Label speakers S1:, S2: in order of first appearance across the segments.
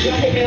S1: Allez,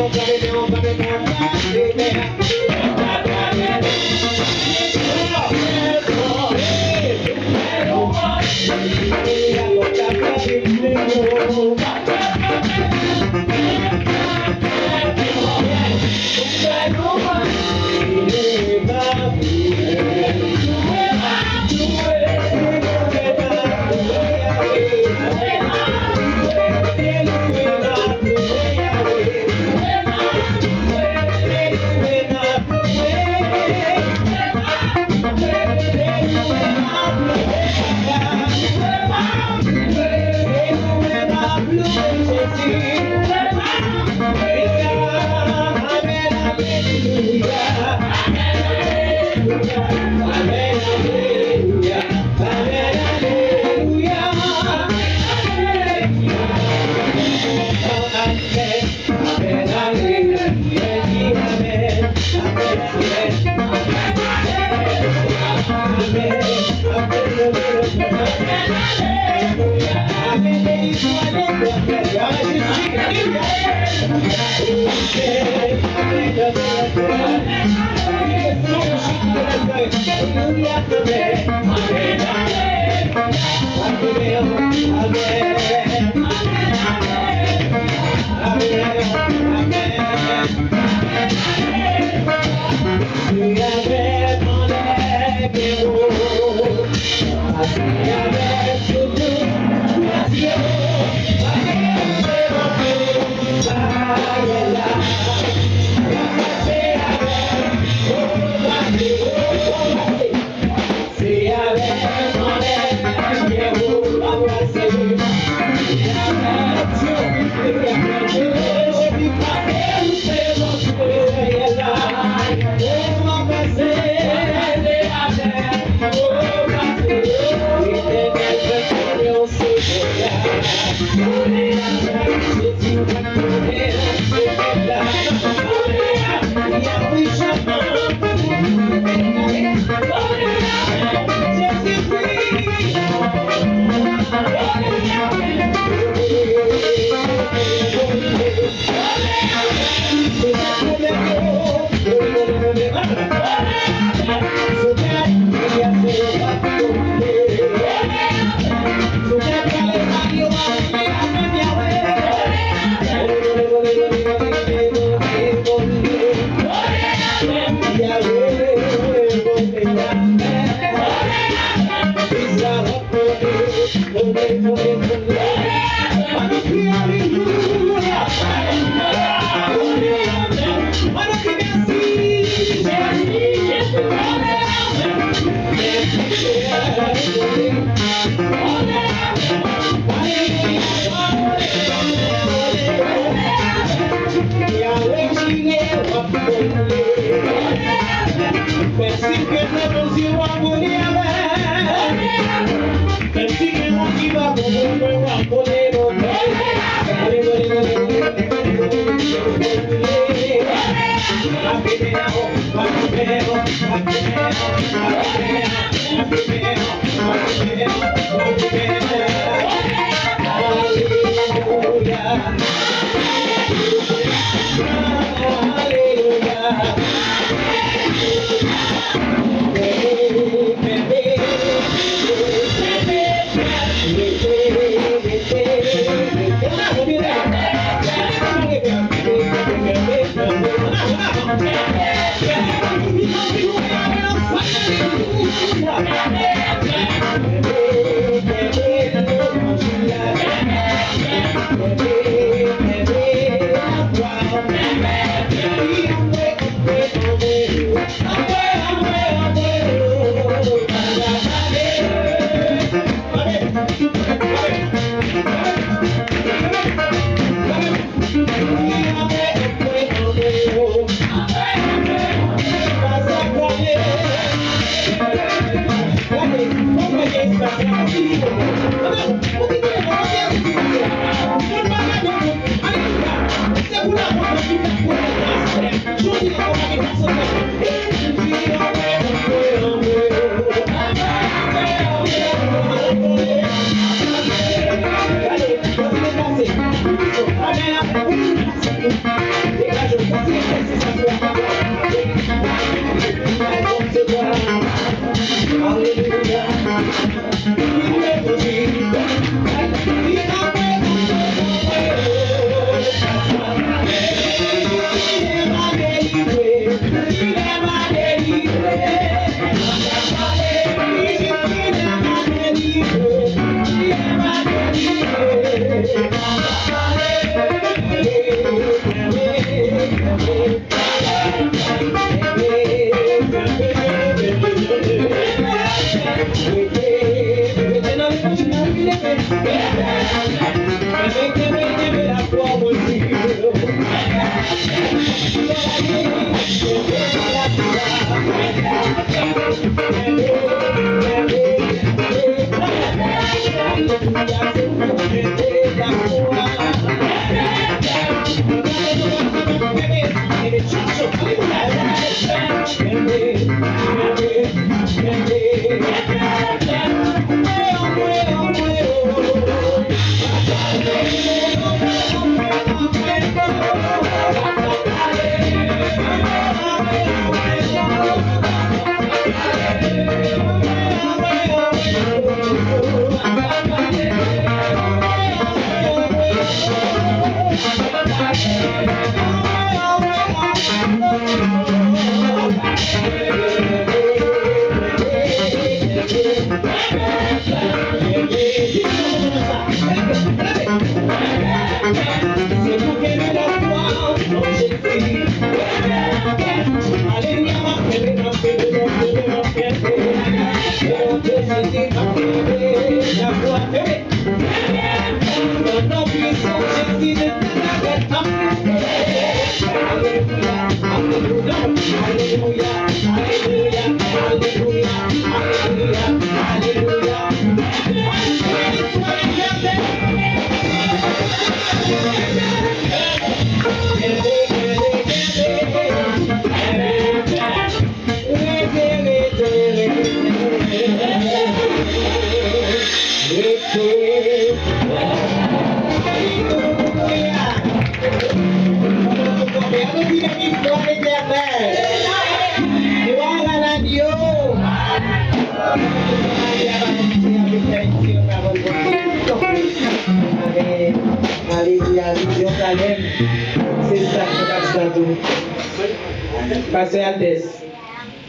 S1: Pasteur Aldès,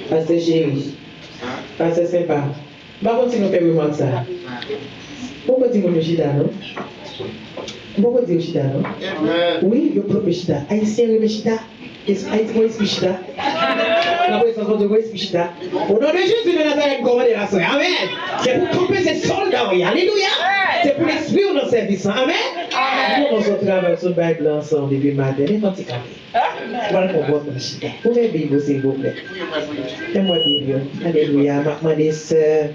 S1: Pasteur Chéri, Pasteur Sympa. Pas continuer à faire vraiment ça. Pourquoi tu me chita, non? Pourquoi tu me chita, non? Oui, je peux me chita. Haïtien, me chita. Haïtien, me chita. La présence de Moïse Michita. Au nom de Jésus de Nazareth, commandez la soeur. Amen. C'est pour tromper ces soldats. Alléluia. C'est pour l'esprit dans le service. Amen. Nous, on se travaille sur le Bible ensemble depuis le matin. Mais quand tu camps, voilà qu'on voit comme Michita. Vous pouvez vivre, s'il vous plaît. Fais-moi vivre. Alléluia. Ma des sœurs.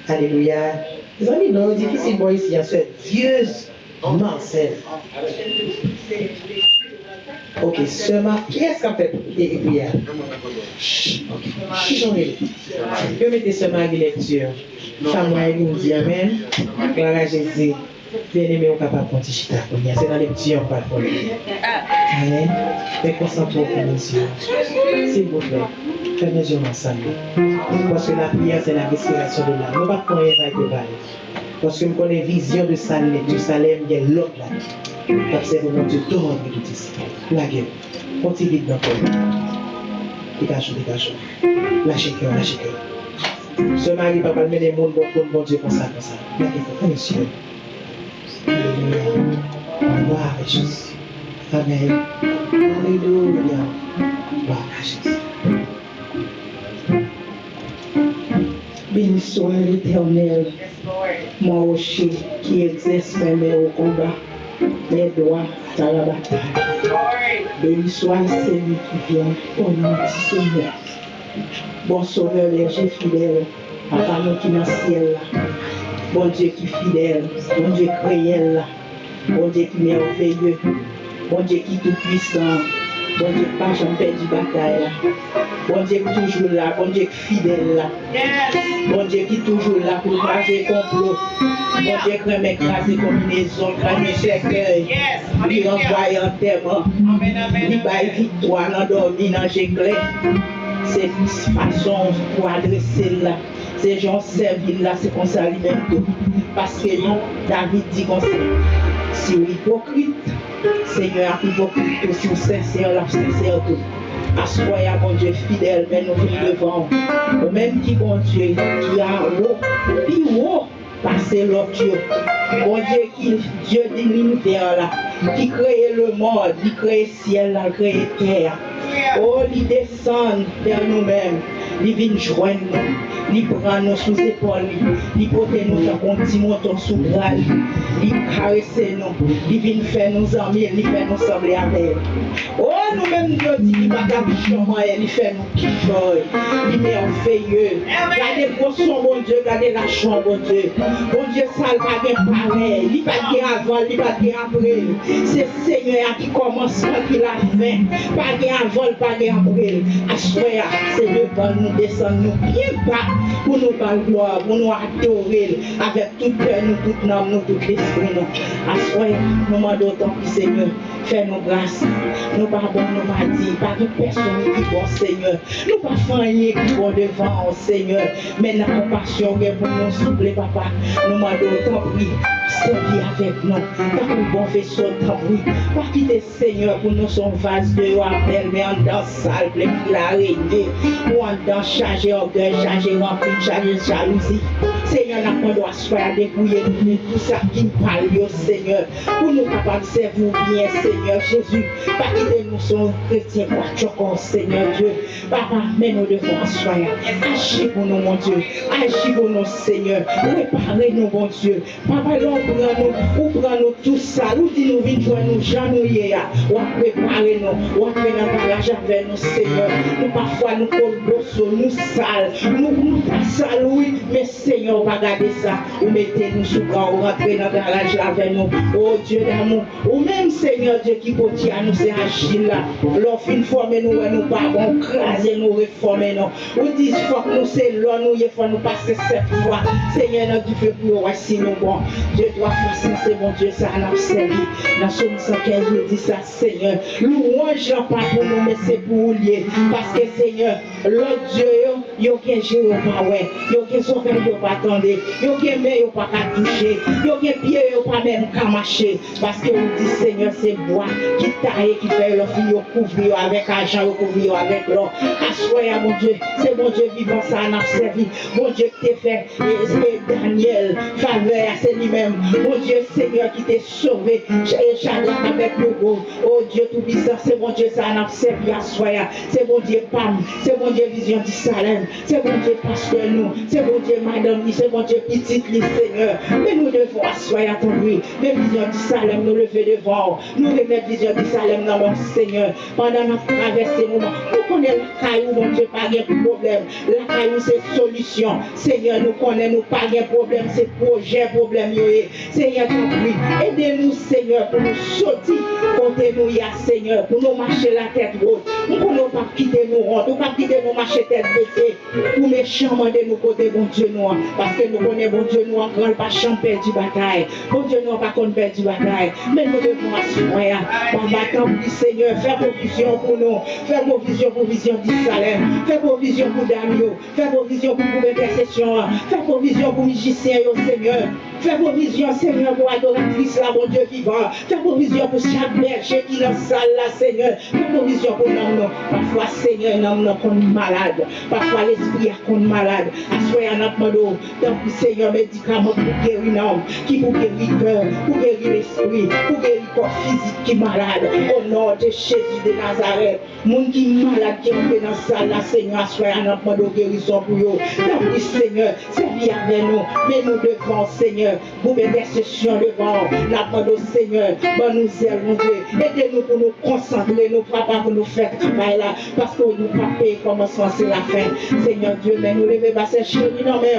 S1: Alléluia. Les amis, non, difficile, moi ici, il y a ce Dieu. Marcel. Ok, seulement, qui est-ce qui a fait les prières? Qui j'en ai? Je mettais seulement à la lecture. Samuel nous dit Amen. Gloire à Jésus. Bien-aimé, on est capable de continuer. C'est dans la lecture, pas de problème. Amen. Mais concentrez-vous pour les yeux. S'il vous plaît, faites mes yeux ensemble. Parce que la prière, c'est la respiration de l'âme. Nous ne pouvons pas prendre un de balle. Parce que nous connaissons la vision de Salem, il y a l'autre là. Observez mon Dieu, dehors de tout ici. La gueule. Continue dans le corps. Dégage. Lâchez cœur. Ce mari va pas mener les mondes pour bon Dieu comme ça. Regardez, monsieur. Alléluia. Gloire à Jésus. Amen. Alléluia. Gloire à Jésus.
S2: Béni soit l'Éternel, mon rocher qui exerce mes mains au combat, mes doigts dans la bataille. Béni soit celui qui vient au nom du Seigneur. Bon sauveur, berger fidèle, papa nous qui dans le ciel là. Bon Dieu qui est fidèle, bon Dieu créel là. Bon Dieu qui est merveilleux, bon Dieu qui est tout puissant, bon Dieu qui pas jamais perdu bataille là. Bon Dieu qui est toujours là, bon Dieu qui est fidèle là. Bon Dieu qui est toujours là pour craser complot. Bon Dieu qui aime écraser combinaison, crâner cercueil. Lui envoie enterrement. Lui baille victoire dans dormi dans l'éclair. C'est façon pour adresser là. C'est gens servir là, c'est comme ça lui-même tout. Parce que non, David dit comme ça. Si vous hypocrite, Seigneur a hypocrite aussi, vous sincère, la sincère tout. Assoyez mon Dieu fidèle, mais nous venons devant. Au même qui bon Dieu, qui a haut, puis haut, passer l'autre Dieu. Bon Dieu qui Dieu de l'univers là, qui crée le monde, qui crée le ciel, là, qui crée la terre. Oh, il descend vers nous-mêmes, il vient joindre nous. il prend nous sous épaules, il porte nous dans un petit monton sous bras, il caresse nous, il vient faire nous amis, il fait nous sembler avec. Oh, nous-mêmes, nous disons qu'il va faire il fait nous kiffer, il est merveilleux. Regardez pour son bon Dieu, regardez la chambre, bon Dieu. Bon Dieu, ça ne va pas pareil, il va bien avant, il va bien après. C'est Seigneur qui commence, qui la fin, pas bien avant, pas bien après. À ce moment-là, c'est devant nous descendre, nous bien bas, pour nous faire gloire, pour nous adorer, avec toute cœur, nous, toute âme, nous, tout l'esprit, nous. À ce moment-là, nous demandons tant pis, Seigneur, fais-nous grâce. Nous pas bon, nous pas dit, pas de personne qui bon, Seigneur. Nous pas faire rien qui bon devant, Seigneur. Mais la compassion pour nous, s'il vous plaît, papa. Nous demandons tant pis. Servir avec nous, pas que bon vaisseau, tant pis. Pas quitter Seigneur pour nous son vase de appel, mais en dans salle, plein de la araignée, ou en dans charger orgueil, charger rempli, charger jalousie. Seigneur, nous doit se faire dépouiller tout ça qui nous parle, Seigneur, pour nous capables de servir bien, Seigneur Jésus. Pas quitter nous son chrétien, pour Seigneur Dieu. Papa, mais nous devons asseoir. Agis pour nous, mon Dieu. Agis pour nous, Seigneur. Réparez-nous, mon Dieu. Papa, ouvrons-nous tout ça. Nous disons, nous venons nous janouiller. Ou préparez-nous. Ou après nous partage avec nous, Seigneur. Nous parfois nous colbossons, nous sales. Nous pas sales, oui. Mais Seigneur, regardez ça. Ou mettez-nous sous bras. Ou rentrez dans le garage avec nous. Oh Dieu d'amour. Ou même Seigneur Dieu qui peut dire à nous, c'est agile là. L'offre une fois, mais nous pas bon, craser nous, réformer nous. Ou disent, faut que nous c'est là, nous, il faut nous passer 7 fois. Seigneur, nous Dieu pour nous, si nous bon. Dieu doit faire c'est bon Dieu, ça n'a pas servi. Dans Somme 115, je dis ça, Seigneur. Louange n'a pas pour nous, mais c'est pour vous lier. Parce que Seigneur, l'autre Dieu, il y a qu'un jour, pas ouais. Il y a qu'un son il pas attendre. Il y a qu'un main, il pas qu'à toucher. Il y a qu'un pied, il pas même qu'à marcher. Parce que vous dites, Seigneur, c'est bois qui taille, qui fait l'offre, il couvrir avec argent, couvrir avec l'or. Assoyez, mon Dieu, c'est mon Dieu vivant, ça n'a servi. Mon Dieu qui t'a fait, c'est Daniel, faveur, c'est lui-même. Mon Dieu, Seigneur, qui t'a sauvé, Shadrach avec le beau. Oh Dieu tout puissant, c'est mon Dieu, ça n'a servi. Assoyez, c'est mon Dieu, Pam, c'est mon Dieu, vision du Salem, c'est mon Dieu, pasteur nous, c'est mon Dieu, madame, c'est mon Dieu, petite, Seigneur. Mais nous devons assoyer à ton bruit. Mais vision du Salem, nous lever devant. Nous remettre vision du Salem dans mon Seigneur. Pendant notre traversée, nous connaissons la caillou, mon Dieu, pas de problème. La caillou, c'est solution. Seigneur, nous connaissons, nous pas de problème, c'est projet, problème. Seigneur, compris. Aidez-nous, Seigneur, pour nous sortir. Comptez-nous, Seigneur, pour nous marcher la tête haute. Nous ne pouvons pas quitter nos ronds, nous ne pouvons pas quitter nos marcher tête baissée. Pour méchants, demandez-nous côté, bon Dieu, nous. Parce que nous connaissons, bon Dieu, nous, encore pas champion du bataille. Bon Dieu, nous, pas qu'on perd du bataille. Mais nous devons assurer. Papa, tant pis, Seigneur, fais provision pour nous. Fais provision pour vision d'Israël. Fais provision pour Damio. Fais provision pour intercession. Fais provision pour musicien, Seigneur. Fais provision, Seigneur, pour adoratrice, là, mon Dieu vivant. Fais provision pour chaque berger qui est dans la salle, là, Seigneur. Fais provision pour nous. Parfois, Seigneur, nous sommes malades. Parfois, l'esprit est malade. Assoyez à notre monde. Tant pis, Seigneur, médicaments pour guérir l'homme, qui pour guérir le cœur, pour guérir l'esprit, pour guérir le corps physique qui est malade. Au nom de Jésus de Nazareth. Moun qui est malade, qui est dans la salle, là, Seigneur, assoyez à notre monde guérison pour eux. Tant pis, Seigneur, c'est bien avec nous. Mais nous devons, Seigneur, vous mettez session devant la demande au Seigneur, bon nous aider, mon Dieu, aidez-nous pour nous concentrer, nous papa pour nous faire travail là, parce que nous pas payer commencement c'est la fin, Seigneur Dieu, mais nous levez pas ces chéris, non mais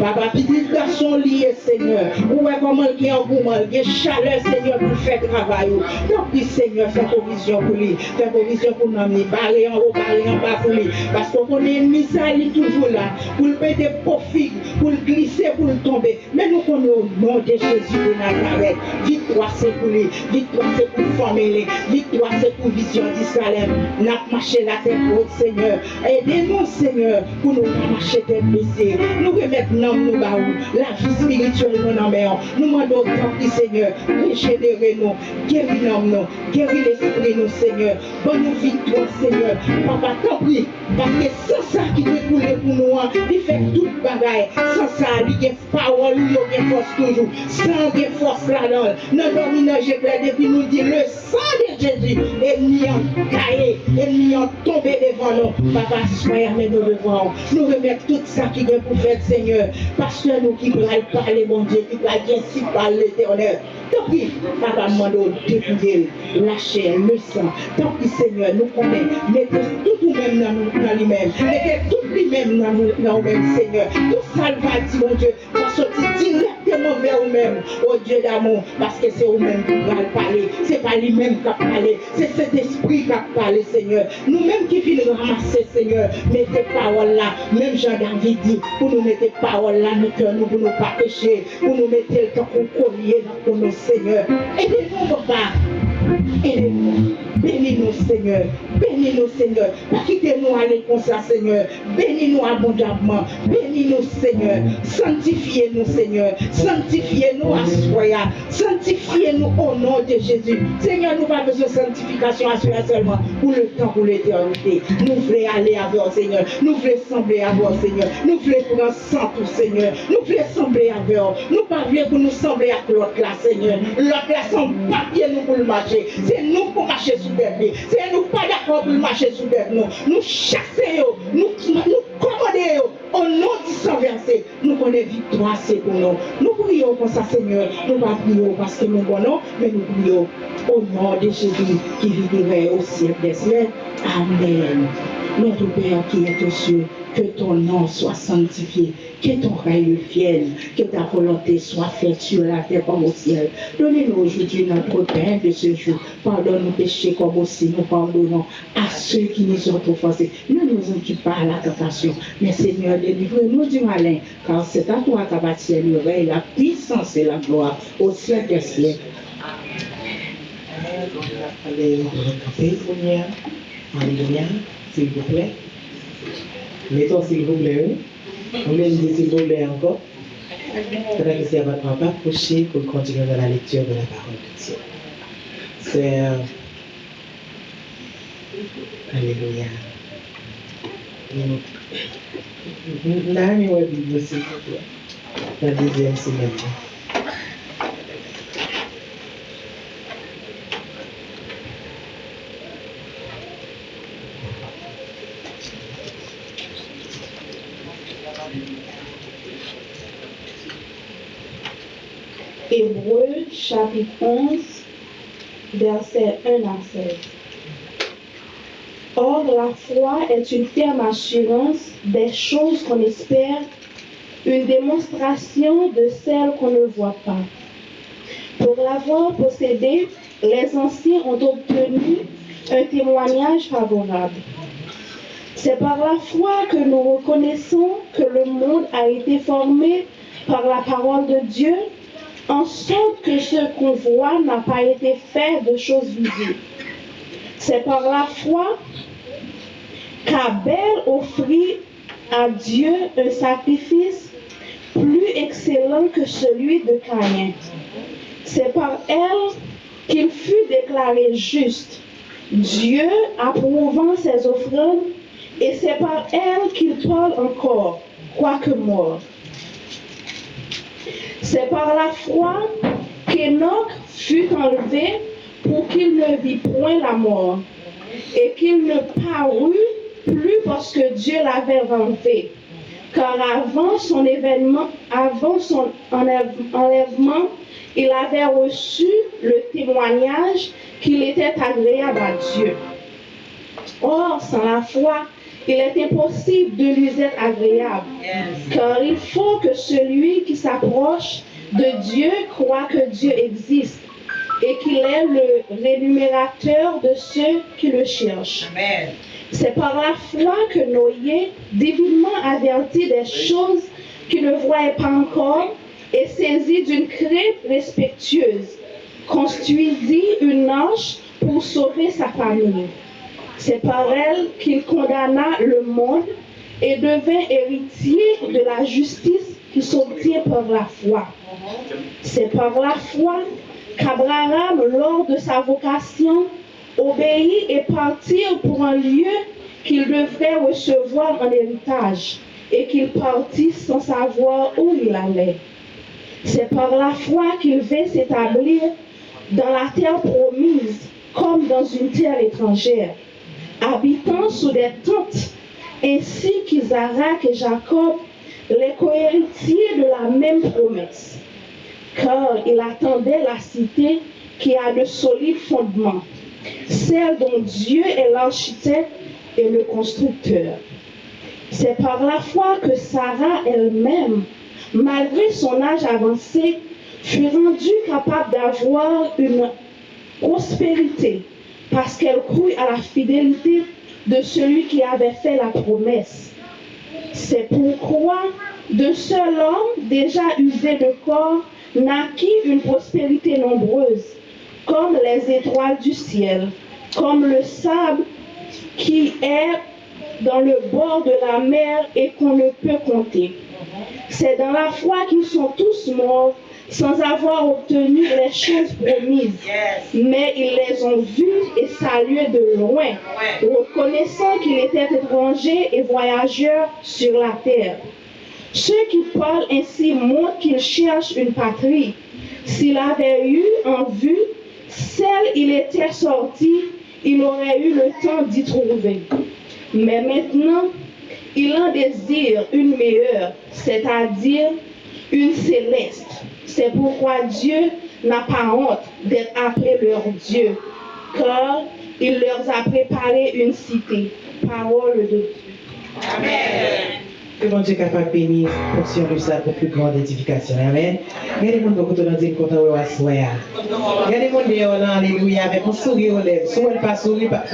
S2: papa, petit garçon lié, Seigneur, ou comment il y a un gourmand, il y a chaleur, Seigneur, pour faire travail, donc oui, Seigneur, fais provision pour lui, fais provision pour nous amener, barrer en haut, barrer en bas pour lui, parce qu'on est mis ça, il est toujours là, pour le mettre des profils, pour le glisser, pour le tomber, mais nous connaissons au nom de Jésus de Nazareth. Victoire c'est pour lui, victoire c'est pour famille, victoire c'est pour vision d'Israël. N'a marché la tête haute, Seigneur. Aidez-nous, Seigneur, pour nous marcher tête baissée. Nous remettons nous baou, la vie spirituelle nous en meilleur. Nous demandons tant pis, Seigneur, régénérez-nous, guéris-nous, guéris l'esprit nous, Seigneur. Bonne nous victoire, Seigneur. Papa, tant pis, parce que c'est ça qui peut couler pour nous, il fait toute bagaille. Sans ça, il y a parole, il y a force toujours, sans force là-dedans. Nous dominons, je plaide, et puis nous dit le sang de Jésus, ennemi en caillé, ennemi en tombé devant nous. Papa, soyez nous devant. Nous remettons tout ça qui est pour faire, Seigneur. Parce que nous qui pourrons parler, mon Dieu, qui pourrons bien si parler l'éternel. Tant pis, papa, demande dépouiller, lâcher le sang. Tant pis, Seigneur, nous connaissons. Mettez tout nous-mêmes dans lui-même. Mettez tout lui-même dans nous-mêmes, Seigneur. Tout ça va dire, mon Dieu, va sortir directement vers vous-même, oh Dieu d'amour, parce que c'est vous-même qui va parler. C'est pas lui-même qui va parler, c'est cet esprit qui va parler, Seigneur. Nous-mêmes qui venons ramasser, Seigneur, mettez paroles là, même Jean-David dit, pour nous mettre paroles là, nous cœurs, nous pour nous pas pécher, pour nous mettre le temps qu'on collier dans nos Seigneur. Aidez-nous, papa. Aidez-nous. Bénis-nous, Seigneur. Bénis-nous, Seigneur. Pas quittez-nous aller comme ça, Seigneur. Bénis-nous abondamment. Bénis-nous, Seigneur. Sanctifiez-nous, Seigneur. Sanctifiez-nous à soya. Sanctifiez-nous au nom de Jésus. Seigneur, nous n'avons pas besoin de sanctification à soya seulement pour le temps, pour l'éternité. Nous voulons aller avec Seigneur. Nous voulons sembler avec Seigneur. Nous voulons prendre sang tout, Seigneur. Nous voulons sembler avec nous. Pas voulons pour nous sembler avec l'autre là, Seigneur. L'autre là, sans papier, nous pour le marcher. C'est nous pour marcher sous des pieds. C'est nous pas d'accord pour marcher sous des nous. Nous chasser, nous commander au nom du sang versé. Nous connaissons victoire, c'est pour nous. Nous prions pour ça, Seigneur. Nous pas prions parce que nous connaissons, mais nous prions au nom de Jésus qui vivrait au ciel des cieux. Amen. Notre Père qui est aux cieux, que ton nom soit sanctifié, que ton règne vienne, que ta volonté soit faite sur la terre comme au ciel. Donnez-nous aujourd'hui notre pain de ce jour. Pardonne nos péchés comme aussi nous pardonnons à ceux qui nous ont offensés. Ne nous occupe pas à la tentation, mais Seigneur, délivre-nous du malin, car c'est à toi qu'appartient le règne, la puissance et la gloire au ciel des siècles.
S1: Allez, alléluia, s'il vous plaît. Mettons s'il vous plaît. On vient de dire s'il vous plaît encore. Pendant que c'est votre papa, coucher pour continuer dans la lecture de la parole de Dieu. C'est. Alléluia. Nami wa Bible, s'il vous plaît. La deuxième semaine.
S3: Hébreux chapitre 11, versets 1 à 16. Or, la foi est une ferme assurance des choses qu'on espère, une démonstration de celles qu'on ne voit pas. Pour l'avoir possédée, les anciens ont obtenu un témoignage favorable. C'est par la foi que nous reconnaissons que le monde a été formé par la parole de Dieu, en sorte que ce qu'on voit n'a pas été fait de choses visibles. C'est par la foi qu'Abel offrit à Dieu un sacrifice plus excellent que celui de Caïn. C'est par elle qu'il fut déclaré juste, Dieu approuvant ses offrandes, et c'est par elle qu'il parle encore, quoique mort. C'est par la foi qu'Enoch fut enlevé pour qu'il ne vit point la mort, et qu'il ne parut plus parce que Dieu l'avait enlevé. Car avant son enlèvement, il avait reçu le témoignage qu'il était agréable à Dieu. Or, sans la foi, il est impossible de lui être agréable, car il faut que celui qui s'approche de Dieu croit que Dieu existe et qu'il est le rémunérateur de ceux qui le cherchent. Amen. C'est par la foi que Noé, divinement averti des choses qu'il ne voyait pas encore et saisi d'une crainte respectueuse, construisit une arche pour sauver sa famille. C'est par elle qu'il condamna le monde et devint héritier de la justice qui s'obtient par la foi. C'est par la foi qu'Abraham, lors de sa vocation, obéit et partit pour un lieu qu'il devrait recevoir en héritage, et qu'il partit sans savoir où il allait. C'est par la foi qu'il vint s'établir dans la terre promise, comme dans une terre étrangère, habitant sous des tentes, ainsi qu'Isaac et Jacob, les cohéritiers de la même promesse, car il attendait la cité qui a de solides fondements, celle dont Dieu est l'architecte et le constructeur. C'est par la foi que Sarah elle-même, malgré son âge avancé, fut rendue capable d'avoir une prospérité parce qu'elle crut à la fidélité de celui qui avait fait la promesse. C'est pourquoi d'un seul homme déjà usé de corps naquit une prospérité nombreuse, comme les étoiles du ciel, comme le sable qui est dans le bord de la mer et qu'on ne peut compter. C'est dans la foi qu'ils sont tous morts sans avoir obtenu les choses promises, mais ils les ont vus et salués de loin, reconnaissant qu'ils étaient étrangers et voyageurs sur la terre. Ceux qui parlent ainsi montrent qu'ils cherchent une patrie. S'il avait eu en vue celle il était sorti, il aurait eu le temps d'y trouver. Mais maintenant, il en désire une meilleure, c'est-à-dire une céleste. C'est pourquoi Dieu n'a pas honte d'être appelé leur Dieu, car il leur a préparé une cité. Parole de Dieu.
S1: Amen. Que bon Dieu capable de bénir portion de ça pour plus grande édification. Amen. Il y a des gens qui ont dit qu'on a soya. Il y a des gens qui ont alléluia avec un sourire aux lèvres. Sourire pas sourire pas.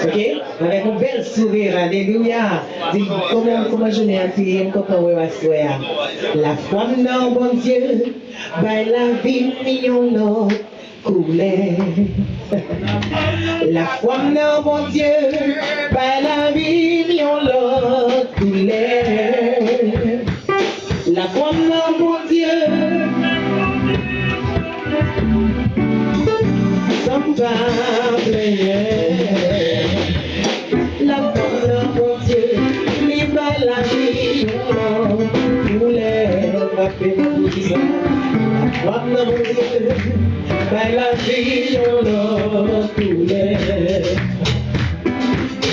S1: OK? Avec un bel sourire. Alléluia. Dis comment je n'ai attiré quand on a soya. La foi non bon Dieu, by la vie million l'eau coulait. La foi non bon Dieu, by la vie million l'eau coulait. La foi non bon Dieu, sans pas plaire. La foi non bon Dieu, lui by la vie million l'eau coulait. La foi non bon Dieu, by la vie million l'eau coulait.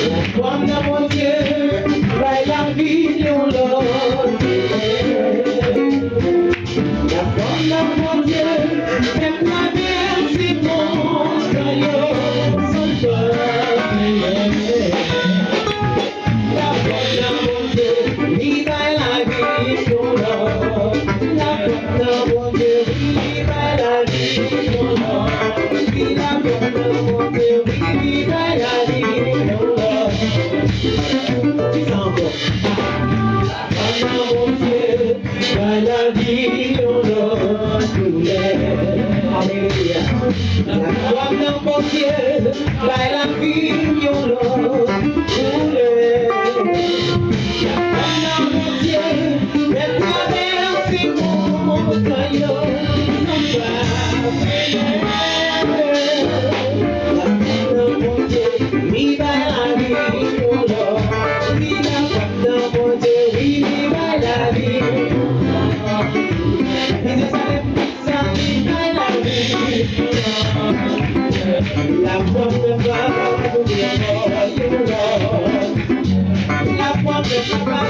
S1: La foi non bon Dieu, by la vie million l'eau coulait. La foi non bon Dieu, même la merci mon caillou, sans pas plaire. La foi non bon Dieu, lui by la vie million l'eau. La foi non bon Dieu, lui by la vie million l'eau. La foi non bon Dieu, lui by la vie million l'eau. Dis encore. La foi non bon Dieu, by la vie million l'eau coulait. Alléluia. La foi non bon Dieu, by la vie million l'eau coulait. La foi non bon Dieu, même traverse mon caillou, sans pas plaire. La foi non bon Dieu, oui, by la vie million l'eau. Oui, la foi non bon Dieu, oui, by la vie million l'eau. La foi ne va pas vous dire la foi ne va pas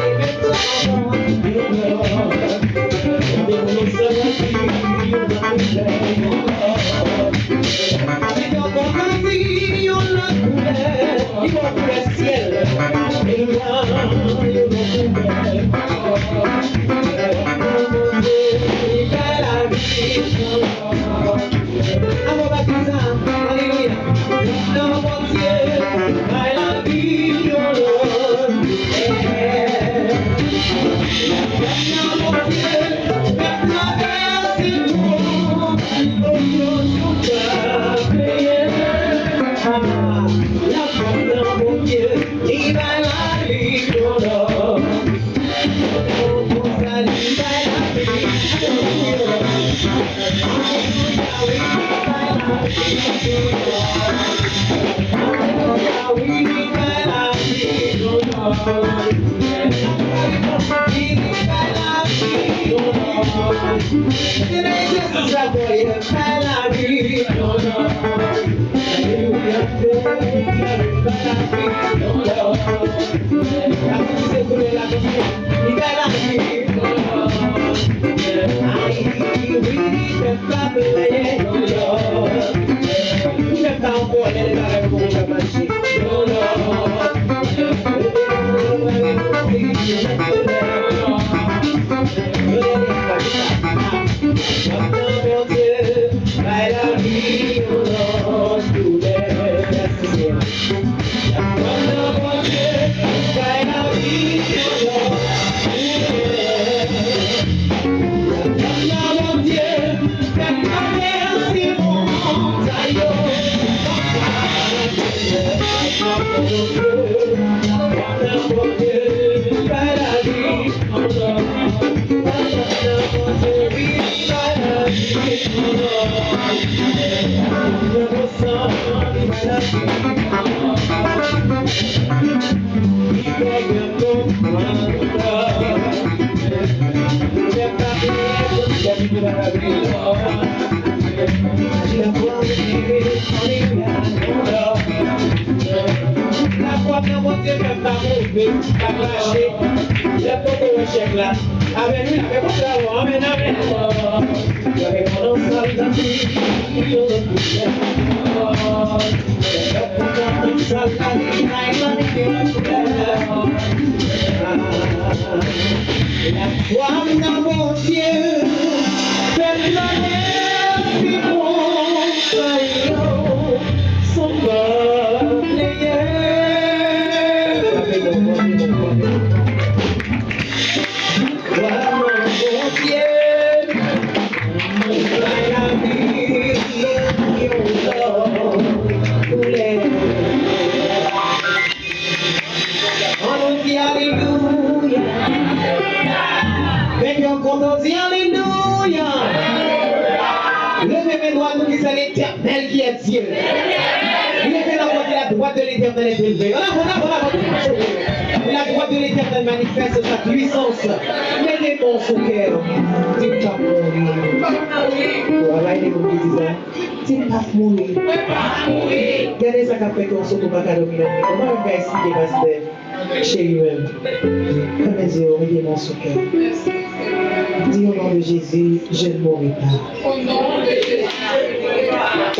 S2: Dis au nom de Jésus, je ne mourrai pas. Au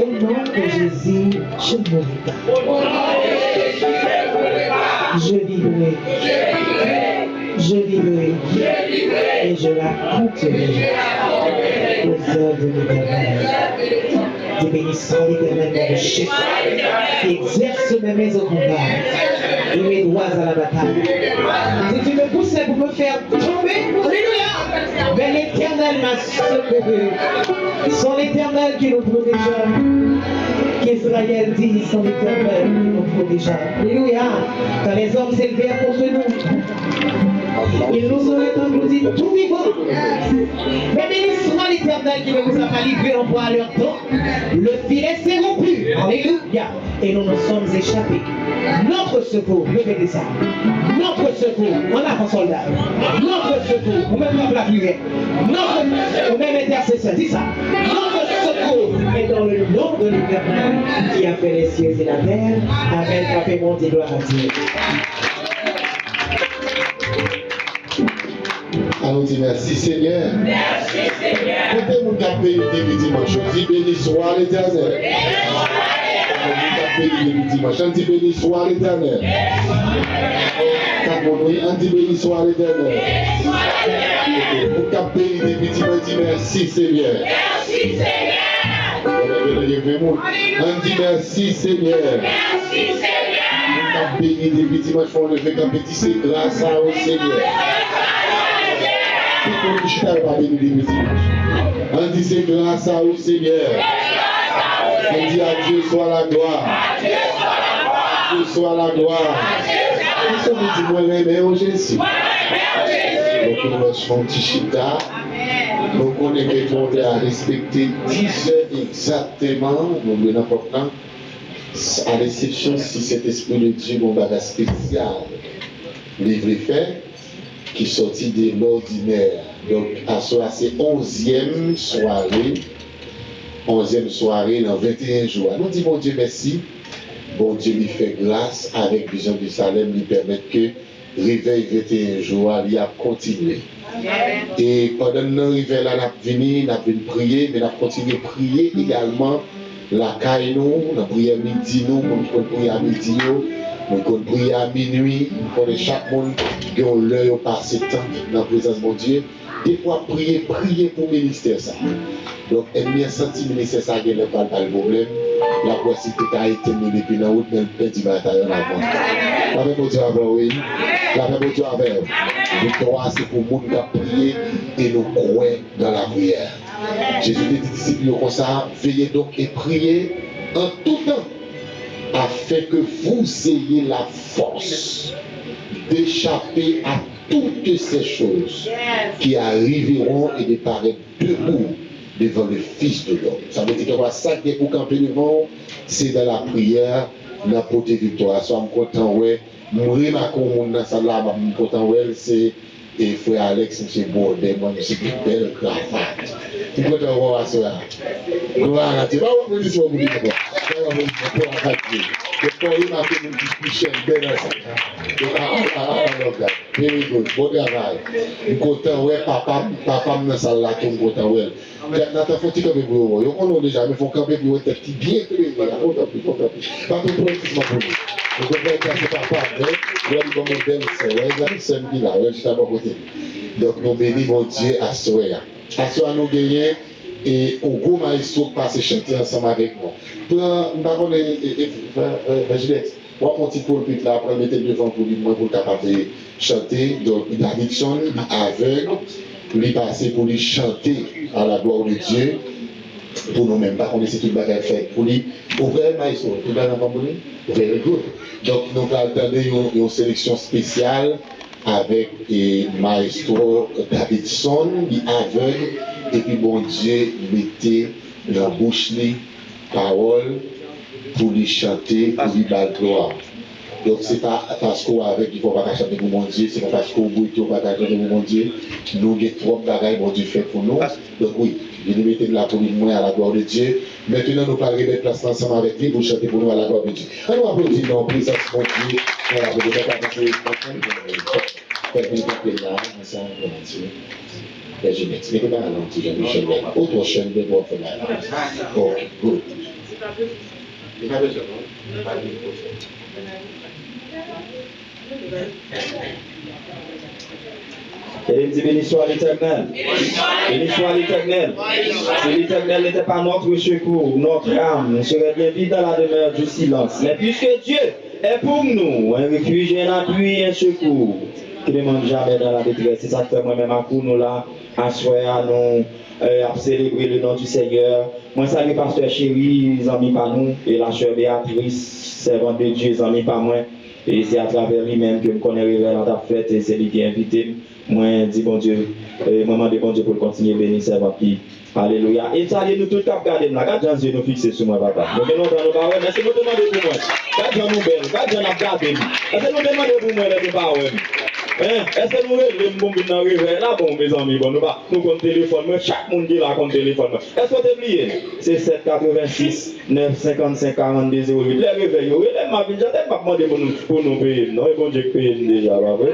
S2: nom de Jésus, je ne mourrai pas. Je vivrai. Je vivrai. Et je raconterai aux œuvres de l'Éternel. Dieu bénissant l'Éternel, mon chef, qui exerce mes mains au combat et mes doigts à la bataille. Si tu me poussais pour me faire tomber, alléluia, mais l'Éternel m'a secouru. Son l'Éternel qui nous protégea. Qu'Israël dit, son l'Éternel qui nous protégea. Alléluia. Quand les hommes s'élevèrent contre nous, ils nous auraient engloutis tout vivant. Mais béni soit l'Éternel qui ne nous a pas livrés en proie à leur temps. Le filet s'est rompu. Alléluia. Et nous nous sommes échappés. Notre secours, répétez ça. Notre secours, en avant soldat. Notre secours, ou même la prière. Notre, ou même intercesseur, dis ça. Notre secours est dans le nom de l'Éternel qui a fait les cieux et la terre. Amen. Frappez monter, gloire à Dieu.
S4: Allons dire merci Seigneur. Merci Seigneur. Côté mon capé début dimanche, dis béni soit l'Éternel. Début dimanche, on dit béni soit l'Éternel. On dit béni soit l'Éternel. Pour capé début dimanche, dis merci Seigneur. Merci Seigneur. On dit merci Seigneur. Merci Seigneur. Pour capé début dimanche, on le fait capé, c'est grâce à au Seigneur. On dit c'est grâce à vous Seigneur. On dit à Dieu soit la gloire. À Dieu soit la gloire. On se dit moi même au Jésus. Donc nous mettons Tichita. Donc on est demandé à respecter 10 heures exactement. Donc c'est important. À l'exception si cet esprit de Dieu mon bagage spécial livré fait. Qui sortit de l'ordinaire. Donc, à ce c'est 11e soirée dans 21 jours. Nous disons, mon Dieu, merci. bon Dieu lui fait grâce avec Vision du Salem, lui permet que réveil 21 jours, il a continué. Et pendant que nous arrivons là, nous venons prier, mais nous continuons à prier également la caille nous, nous prions à midi, nous prions à midi, nous prions à minuit, pour que chaque monde qui a l'heure passé temps dans la présence de mon Dieu. Des fois, prier pour le ministère. Ça. Donc, elle a senti le ministère, ça n'a pas le problème. La possibilité a été mise depuis la route, mais elle peut dire bataille en avant. La même Dieu avec oui. La même Dieu avec. Victoire, c'est pour le monde qui a prié et nous croyons dans la prière. Jésus dit aux disciples comme ça, veillez donc et priez en tout temps, afin que vous ayez la force d'échapper à toutes ces choses qui arriveront et de paraître debout devant le Fils de l'homme. Ça veut dire que ça qui est pour camper devant, c'est dans la prière, n'apporter victoire. Soit je suis content, ouais, mourir ma commune dans ça là, je suis content, ouais, c'est et frère Alex, c'est bon, moi, je suis une belle cravate. Je suis content de voir ça. Gloire à Dieu. Je vais vous dire ce que vous dites. Je vais vous dire. Very good, bon travail. Je suis content, ouais, papa me salle là, je suis content, ouais. Nathan, faut-il camper pour vous? On a déjà, mais il faut camper pour vous, bien créé. Pas de politiquement pour vous. Vous comprenez que c'est papa, vous avez comme un bel c'est un qui là, juste à mon côté. Donc, nous bénissons mon Dieu à soi. À soi, nous gagnons. Et au gros maestro passe chanter ensemble avec nous. Pour Juliette, moi mon petit pulpit là, après mettre devant pour lui, moi pour capable de chanter. Donc Davidson, aveugle, lui passer pour lui chanter à la gloire de Dieu. Pour nous-mêmes, pas qu'on essaie tout le bagage fait. Pour lui, ouvrir maestro, tout le bagage pour lui, very good. Donc nous allons attendre une sélection spéciale avec maestro Davidson, lui aveugle. Et puis bon Dieu mettait dans la bouche les paroles pour lui chanter, pour lui battre gloire. Donc c'est pas parce qu'on avec il faut pas chanter pour mon Dieu, c'est pas parce qu'on bouille tout pas chanter pour mon Dieu. Nous avons trop de bagages mon Dieu fait pour nous. Donc oui, il mettait de la pour lui à la gloire de Dieu. Maintenant nous parlons de place ensemble avec lui pour chanter pour nous à la gloire de Dieu. Alors on applaudit dans présence de mon Dieu. On va vous je m'explique pas l'anti Jean-Michel. Autre chaîne de voix là. Ok, good.
S5: Béni soit l'Éternel. Béni soit l'Éternel. Si l'Éternel n'était pas notre secours, notre âme, nous serions bien vite dans la demeure du silence. Mais puisque Dieu est pour nous, un refuge, un appui, un secours, qui ne demande jamais dans la détresse. C'est ça que fait moi-même à coup, nous là, à soir, nous, à célébrer le nom du Seigneur. Moi, salue pasteur chéri, les amis par nous, et la chère Béatrice, servante de Dieu, les amis par moi. Et c'est à travers lui-même que je connais le révérend à fête, et c'est lui qui a invité. Moi, dis bon Dieu, moi, demande bon Dieu pour continuer à bénir servant qui. Alléluia. Et ça, nous tous cap garder là, quand Dieu nous fixe sur moi, papa. Donc, nous allons pas, mais c'est nous demander pour moi. Quand Dieu nous belle, quand Dieu nous garde, est-ce que nous demandons pour moi, les pas, est-ce que nous les bombes dans le réveil là, bon, mes amis, bon, nous comptons téléphone, moi, chaque monde qui là compte téléphone. Est-ce que vous avez oublié? C'est 786 955 42 08. Les réveils, les ma vie, j'attends pas demander pour nous payer. Non, et bon Dieu paye déjà, pas vrai?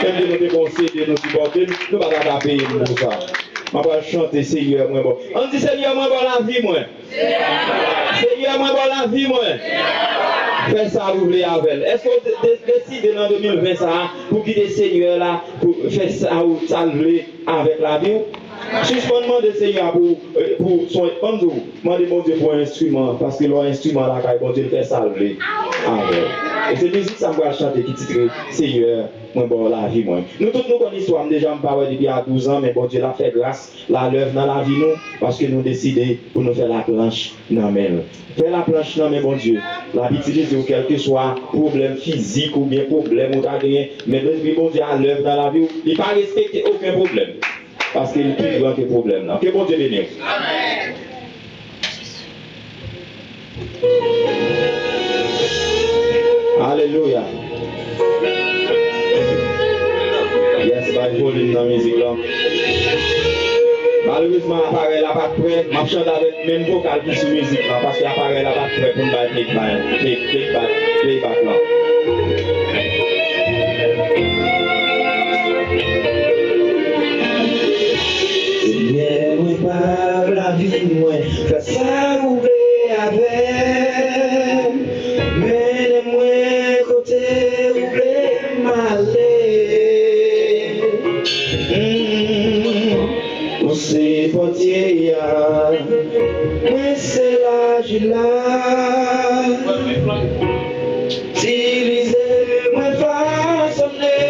S5: Même de nous conseiller, de nous supporter, nous ne pouvons pas payer pour ça. Je vais chanter Seigneur, moi bon. On dit Seigneur, moi bon la vie, moi. Seigneur, moi bon la vie, moi. Fais ça rouler avec elle. Est-ce que vous décidez en 2020 ça pour quitter Seigneur là, pour faire ça ou saluer avec la vie? Suspendement de Seigneur pour son épouse, demandez mon Dieu pour un instrument, parce que l'instrument là, quand bon Dieu le fait saluer avec. Et c'est musique ça me va chanter qui titre Seigneur, moi bon la vie moi. Nous tous nous connaissons l'histoire, déjà me parle depuis à 12 ans, mais bon Dieu l'a fait grâce, la l'œuvre dans la vie nous, parce que nous décidons pour nous faire la planche dans même. Faire la planche dans mais bon Dieu, l'habitude de quel que soit problème physique ou bien problème ou gagné, mais depuis bon Dieu à l'œuvre dans la vie, il pas respecter aucun problème. Parce qu'il est plus grand que le problème là. Que bon Dieu bénisse. Amen. Alléluia. Yes, by holding la musique là. Malheureusement, l'appareil là pas prêt. Je chante avec même vocal qui sous musique là, parce que l'appareil là pas prêt pour me faire playback là. Seigneur, moi par la vie, moi, fais ça ouvrir avec. Mais moi, côté ouvrir m'aller. C'est portier, moi c'est la gila. Utilisez-moi façonner,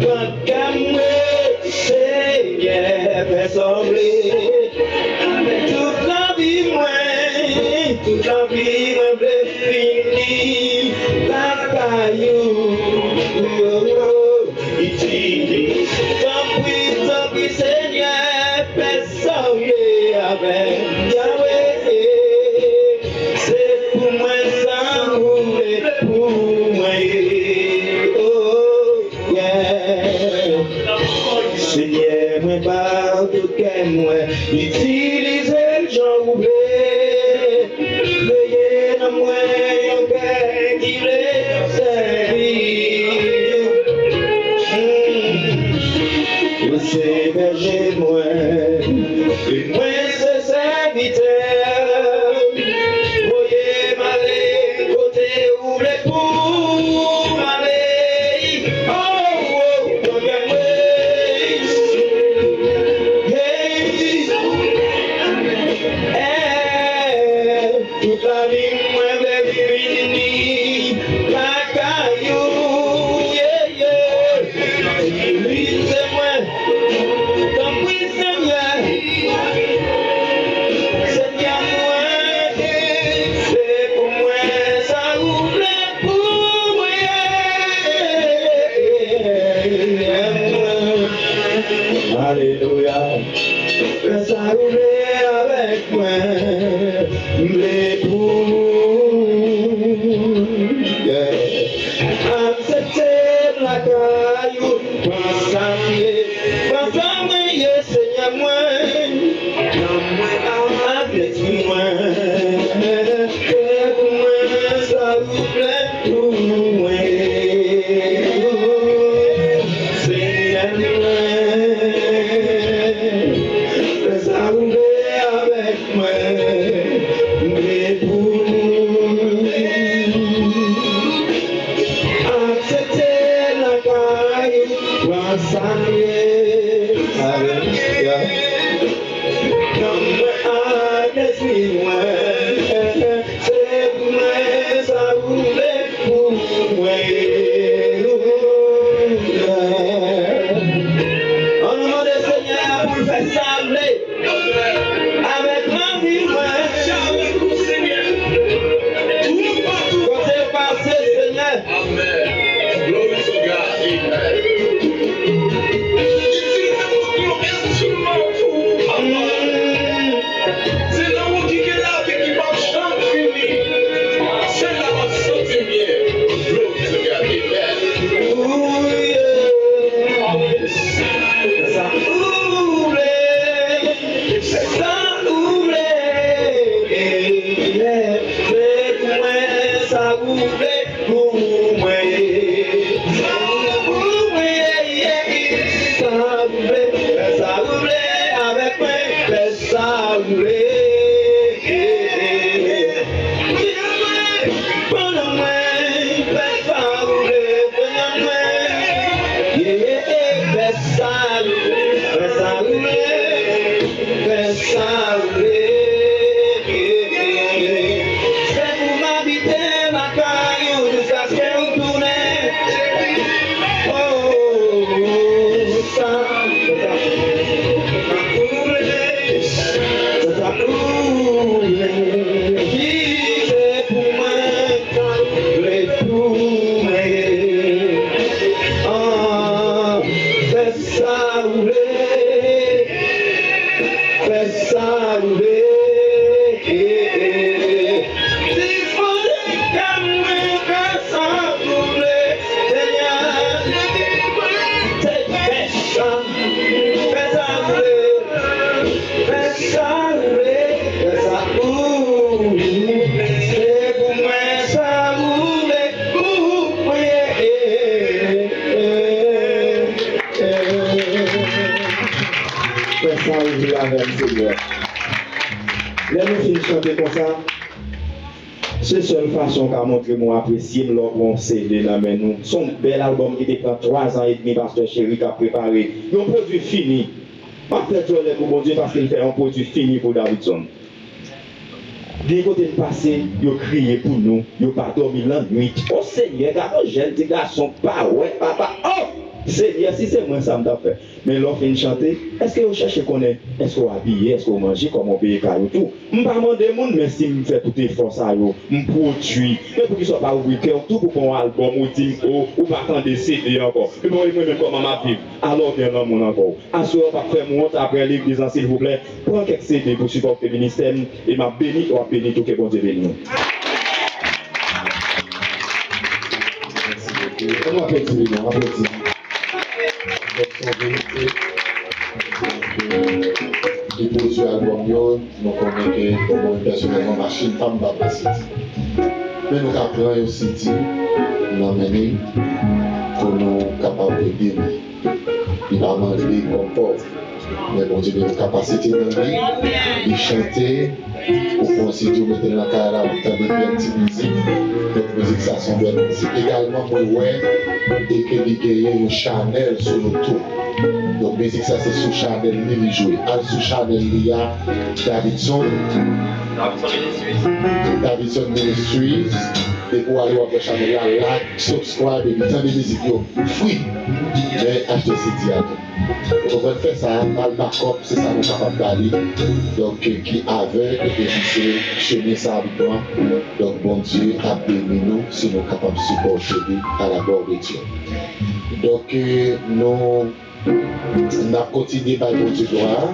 S5: quand comme Seigneur fait sembler. Toute la vie, moi, bleu fini, la caillou. Utilise, tant pis, Seigneur, fais sembler avec Yahweh. C'est pour moi ça rouler, pour moi. Oh, yeah. Seigneur, moi, par tout qu'est moi, utilisez le genre oublié. Veuillez dans moi, un père qui les servir. C'est berger moi, et moi c'est serviteur. Voyez m'aller côté où les pour m'aller. Oh, regarde-moi. Toute la vie, moi, vais finir la caillou. Lisez-moi. Alléluia, laisse rouler avec moi, les poules. Acceptez la caillou, pensez-moi, Seigneur, moi, non-moi, avec moi, et pour moi, ça vous plaît, pour moi, Seigneur, avec moi, mais pour accepter la caille, ça vivre avec le Seigneur. Là, nous finissons chanter comme ça. C'est la seule façon qu'a montré moi apprécier l'album CD dans mes nous. Son bel album qui prend 3 ans et demi, Pasteur Chéri, qui a préparé. Un produit fini. Pas peut-être pour mon Dieu parce qu'il fait un produit fini pour Davidson. Des côtés de passé, ils ont crié pour nous, ils n'ont pas dormi la nuit. Oh Seigneur, j'ai des garçons, pas ouais, papa. Oh Seigneur, si c'est moi, ça m'a fait. Mais l'on fait chanter, est-ce que vous cherchez qu'on est, est-ce qu'on habille, est-ce qu'on mange, comment on paye caillou, tout. Je ne pas demander monde, mais si je fais tout effort, ça, je produis. Mais pour qu'ils ne soient pas ouvriers, tout pour qu'on album, ou pas attendre des CD encore. Et moi, même comment ma vivre. Alors, bien dans mon encore. Assurez pas faire monte après l'église, s'il vous plaît. Prends quelques CD pour supporter le ministère et m'a béni, ou béni tout que bon Dieu béni.
S4: On applaudit, on applaudit. Il produit l'album, nous connaissons que personnellement, machine femme va passer. Mais nous apprenons aussi dit, nous amener pour nous capables de dire, il va manger comme pauvre. Mais bon Dieu, nous capacité de lui, de chanter, pour considérer, mettre dans la carrière, pour entendre de petites musiques. Notre musique, ça sont belles musiques. Également, pour ouais, et que il y a une Chanel sur le tour. Donc, musique, ça c'est sous Chanel, il joue. Sous Chanel, il y a Davidson Ministries. Et pour aller voir Chanel, like, subscribe, et tant de musique, free. Mais achetez ce diable. On va faire ça, mal backup, c'est ça nous sommes capables d'aller. Donc, qui avait, et c'est chemin ça habituellement. Donc, bon Dieu a béni nous, si nous sommes capables de supporter à la gloire de Dieu. Donc, nous avons continué par bon Dieu gloire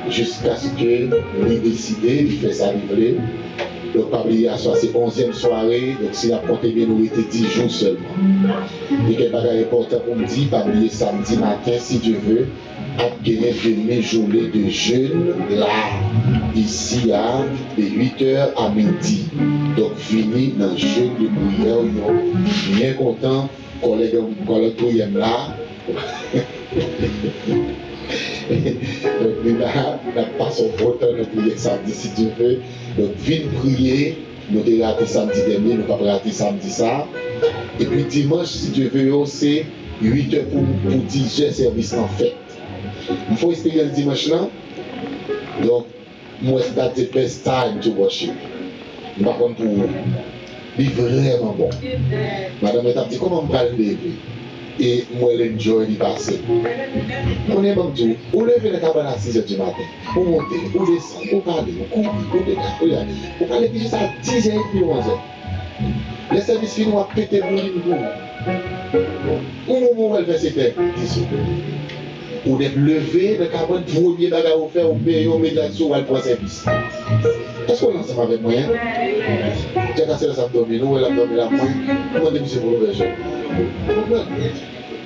S4: jusqu'à ce que nous décidions de faire ça livrer. Donc, pas oublier à c'est 11e soirée, donc si la compte bien, nous était 10 jours seulement. Et quel bagage important pour me dire, pas oublier samedi matin, si Dieu veut, à gagner de journée de jeûne là, ici à de 8h à midi. Donc, fini dans le jeûne de prière, bien content, collègue prière là. Donc, nous n'avons pas son temps de prier samedi si Dieu veut. Donc, viens prier. Nous avons raté samedi dernier, nous n'avons pas raté samedi ça. Et puis dimanche, si Dieu veut, c'est 8h pour 10h service en fête. Il faut espérer le dimanche là. Donc, moi, c'est the best time to worship. Par contre, pour vous, il est vraiment bon. Madame m'a dit, comment on va le lever? Et moi, l'enjoy, il passe. On est bon tout. On lève le cabane à 6h du matin. On monte, on descend, on parle, on coupe, on parle puis jusqu'à 10h et 11h. Les services finissent à péter le boulot. Au moment où elle fait ses têtes, 10h. On est levé, le cabane, premier bagage à faire, on paye, on met là-dessous, on va le service. Est-ce qu'on est ensemble avec moi? J'ai cassé les abdominaux, elle a dormi la pointe. Comment est-ce pour le verger?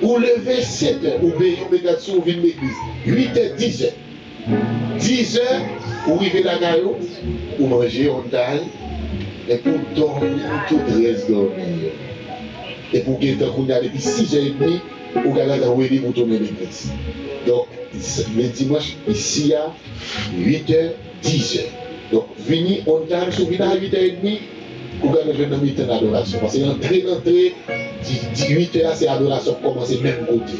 S4: Ou lever 7h, ou payer, on met là-dessous, on vient de l'église. 8h, 10h. 10h, ou arriver la gaillot, ou manger, on taille. Et pour dormir, tout reste dormir. Et pour qu'il y ait depuis 6h30, ou qu'il y ait ready pour tourner l'église. Donc, le dimanche, ici, à 8h, 10h. Donc, venir on time, si vous venez à 8h30, vous allez jouer dans le temps d'adoration. Parce que l'entrée, 8h, c'est l'adoration qui commence même côté.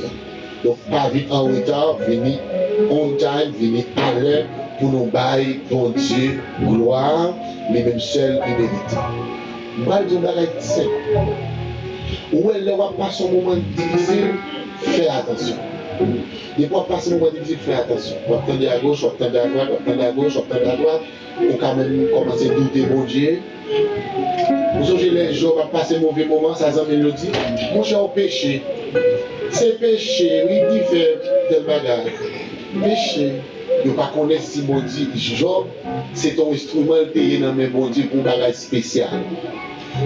S4: Donc, pas vite en retard, venez on time, venez à l'heure pour nous bailler, bon Dieu, gloire, mais même seul et mérité. Mal de bagage simple. Où elle va passer un moment difficile, fais attention. Et pour passer un moment difficile, fais attention. On va attendre à gauche, on va attendre à droite, on va attendre à gauche, on va attendre à droite. On quand même commencer à douter mon Dieu. Vous savez, les gens vont passer un mauvais moment, ça s'en le dit. Mon cher péché. C'est péché, oui, il fait tel bagage. Péché. Ne pas connaître si mon Dieu, Job, c'est ton instrument payé dans mes bon Dieu pour un bagage spécial.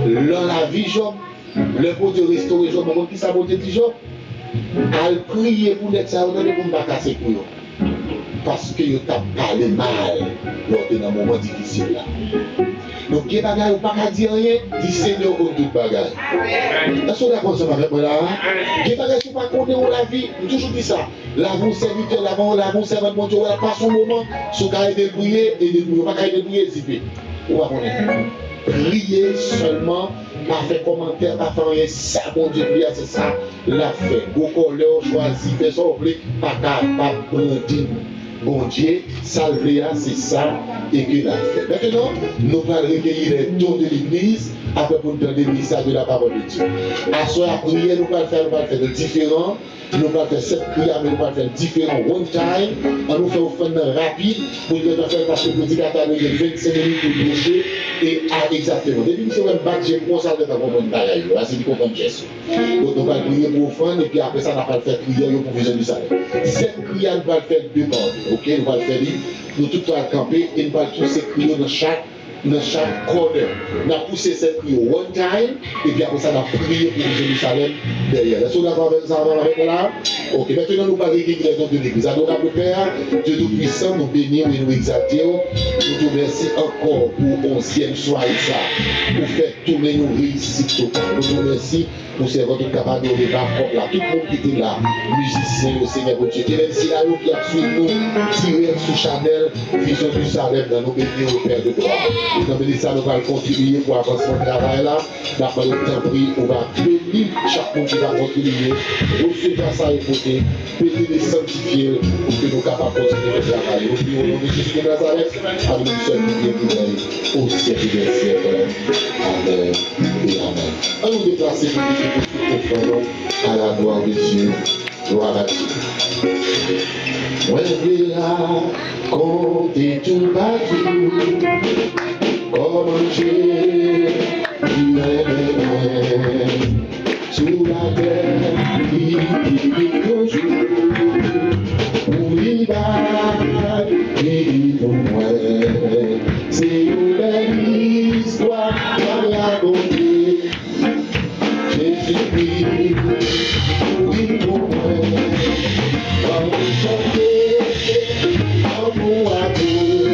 S4: Dans la vie, Job, le pot de restaurer Job, mon qui ça monte dit Job, elle prier pour l'extraordinaire pour ne pas casser pour eux. Parce que vous avez parlé mal lors d'un moment difficile là. Donc, il y a des bagages, pas qu'à dire rien, dit Seigneur comme tout bagage. Est-ce qu'on est d'accord avec moi là? Il y a des bagages qui ne sont pas comptés dans la vie, je toujours dit ça. L'avant serviteur, l'avant servant de mon Dieu, elle passe son moment, son carré de prier et de prier, pas carré de prier, zippé. On va connaître. Prier seulement, pas faire commentaire, pas faire rien, ça, mon Dieu, prier, c'est ça, l'a fait. Beaucoup l'ont choisi, personne n'a pas prendre. Bon Dieu, salvé, c'est ça, et qu'il a fait. Maintenant, nous allons recueillir les dons de l'Église, après pour nous donner le message de la parole de Dieu. À ce moment prier, nous allons faire de différents. Nous allons faire 7 prières, mais nous allons faire différents one time. On nous fait un fun rapide pour nous faire parce que le prédicateur a 25 minutes pour prêcher et exactement. Depuis que c'est un bac, j'ai commencé à faire comprendre une bagaille. C'est du comprendre Jésus. Donc nous allons prier pour fun et puis après ça, nous allons faire prière pour vision du salaire. 7 prières, nous allons faire 2 bandes. Ok, nous allons faire nous tout allons camper et nous allons tous s'écrire dans chaque corner. On a poussé cette prière one time et puis après ça, on a prié pour Jérusalem derrière. Est-ce qu'on est d'accord avec ça là? Ok, maintenant nous allons régler les dons de l'Église. Adorable Père, Dieu Tout-Puissant, nous bénissons et nous exaltons. Nous te remercions encore pour 11e soir ça, pour faire tourner nos réussites totales. Nous te remercions pour ces votre capable de revoir là. Tout le monde qui était là, musicien, au Seigneur, Dieu. Et même si là, nous qui a suivi nous, tiré sous Chanel, vision du Salem, dans nos bénis au Père de gloire. Nous avons dit ça, nous allons contribuer pour avancer mon travail là. D'après le temps pris, on va bénir chaque monde qui va contribuer, recevoir ça et côté, bénir les sanctifier pour que nous capables de continuer le travail. Nous prions au nom de Jésus de Nazareth, avec nous seul qui est au siècle des siècles. Amen et amen. À nous déplacer pour que à la gloire de Dieu. Gloire à Dieu. Moi, je vais là, compter tout partout. Comment Dieu, il est sous la terre, il vit toujours. Où il va, il pour moi. C'est une belle histoire à raconter. Jésus-Christ, oui pour moi. Quand vous chantez, quand vous adorez,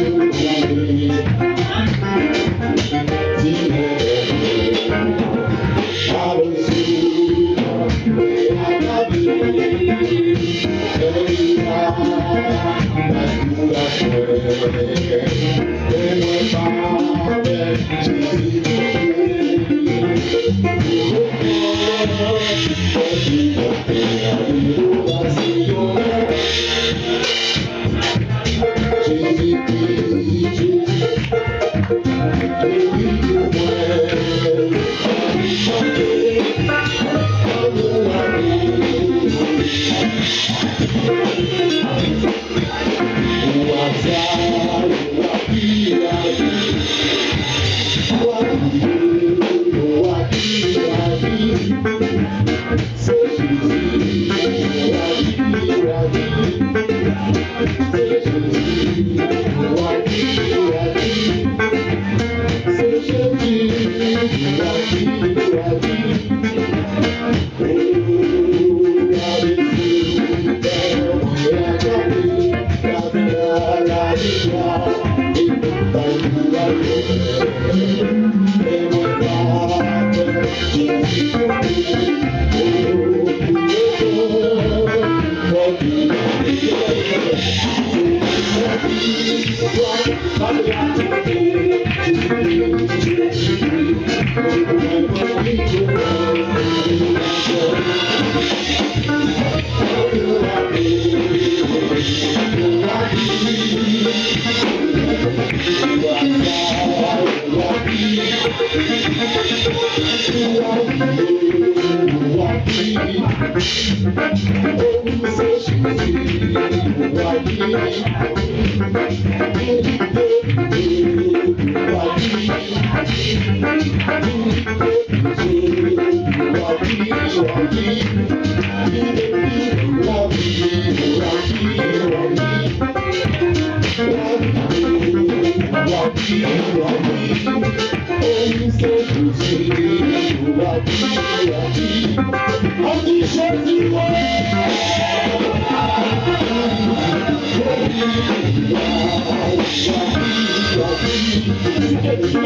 S4: Wadi,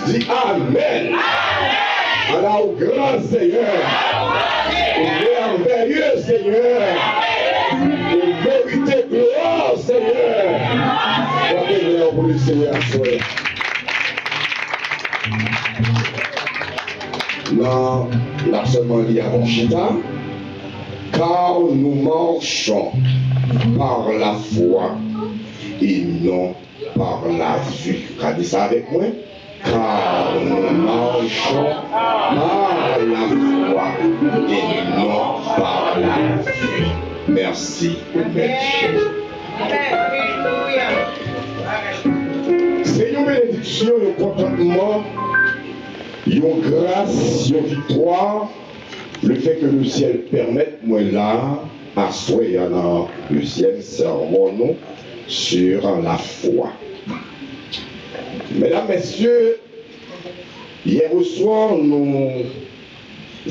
S4: Dis Amen. À au grand Seigneur, au merveilleux Seigneur, au vérité gloire Seigneur. Soyez pour le Seigneur. Non, là seulement il y a mon chita, car nous marchons par la foi et non par la vue. Regardez ça avec moi. Car nous marchons par la foi et non par la vue. Merci, Maître. C'est une bénédiction, un contentement, une grâce, une victoire Le fait que le ciel permette, moi là, à soi, il y en a un deuxième sermon non, sur la foi. Mesdames, Messieurs, hier au soir, nous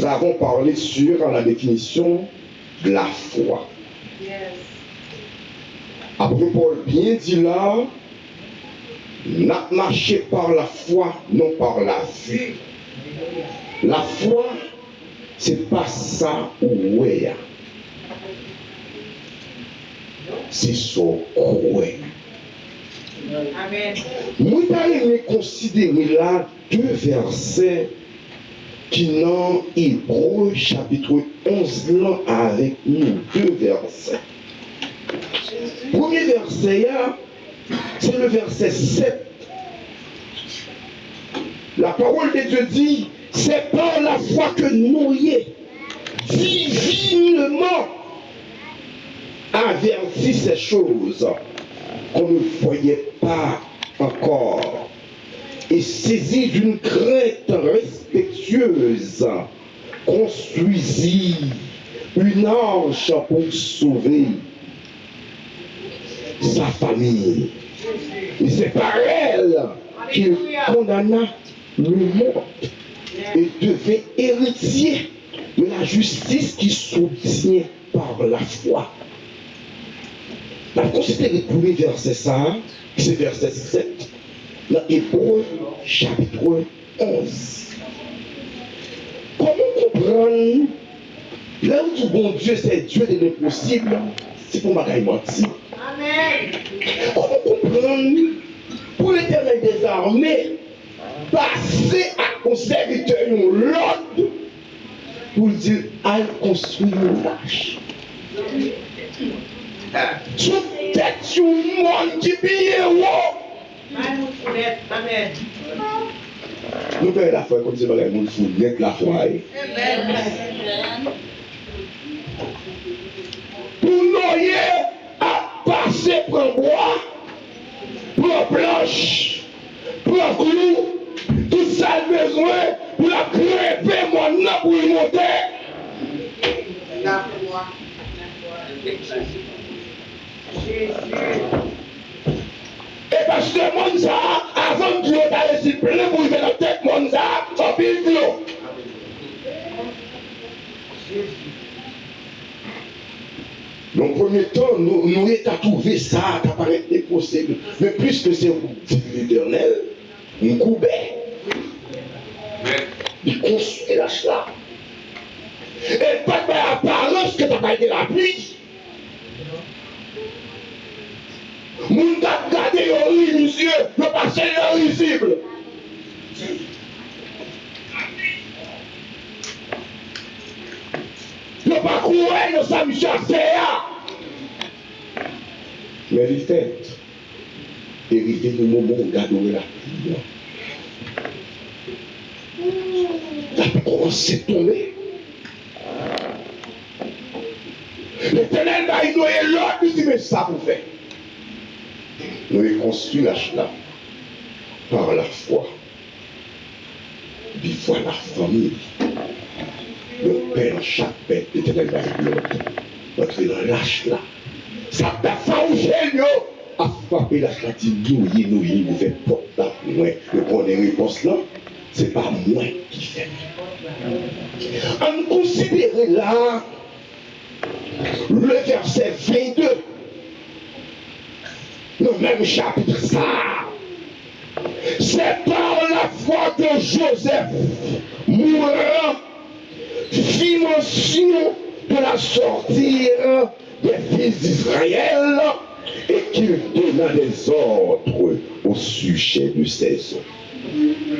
S4: avons parlé sur la définition de la foi. Après Paul bien dit là, n'a marché par la foi, non par la vue. La foi, c'est pas ça ou ouais. C'est son croix.
S1: Amen.
S4: Nous allons considérer là deux versets qui n'ont Hébreu chapitre 11 là avec nous. Deux versets. Premier verset, c'est le verset 7. La parole de Dieu dit, c'est par la foi que Noé, divinement, avertit ces choses qu'on ne voyait pas encore, et saisi d'une crainte respectueuse, construisit une arche pour sauver sa famille. Et c'est par elle qu'il condamna le monde et devait héritier de la justice qui s'obtient par la foi. La considérez le premier verset ça, c'est verset 7, dans Hébreu chapitre 11. Comment comprendre, là où tout bon Dieu c'est Dieu de l'impossible, c'est pour ma mentir.
S1: Amen.
S4: Comment comprendre pour l'Éternel des armées passer à ton serviteur l'ordre pour dire allez construire une vache. Sous tête du monde qui pille
S1: Amen.
S4: nous payons la foi comme si nous avons fourni la foi. Pour Noé à passer pour un bois, pour un planche, pour un clou, tout ça a besoin pour la crêper mon nom pour le monter. Et parce que mon ça, avant que Dieu t'a laissé plein pour faire la tête, mon ça, ça pile de l'eau. Dans le premier temps, nous avons trouvé ça, ça paraît impossible. Mais puisque c'est l'éternel, nous coupons. Il construit la cela. Et pas d'apparence que tu n'as pas été la pluie. Moun t'a gardé au monsieur, le passé est invisible. Le parcours est de sa mission mais il fait hériter du moment où d'adorer la pluie. La pluie commence à tomber. L'Éternel va y noyer l'autre, il dit mais ça vous fait. Nous avons construit la cela par la foi. Puis voilà la famille. Le père chaque bête, l'Éternel va y l'autre. Notre dans l'âge là. Ça t'a fait à frapper la chatine, nous, vous faites porte là pour moi. Le point de réponse là, c'est pas moi qui fais. On considère là le verset 22. Le même chapitre ça. C'est par la foi que Joseph mourant fit mention de la sortie des fils d'Israël et qu'il donna des ordres au sujet de ses hommes.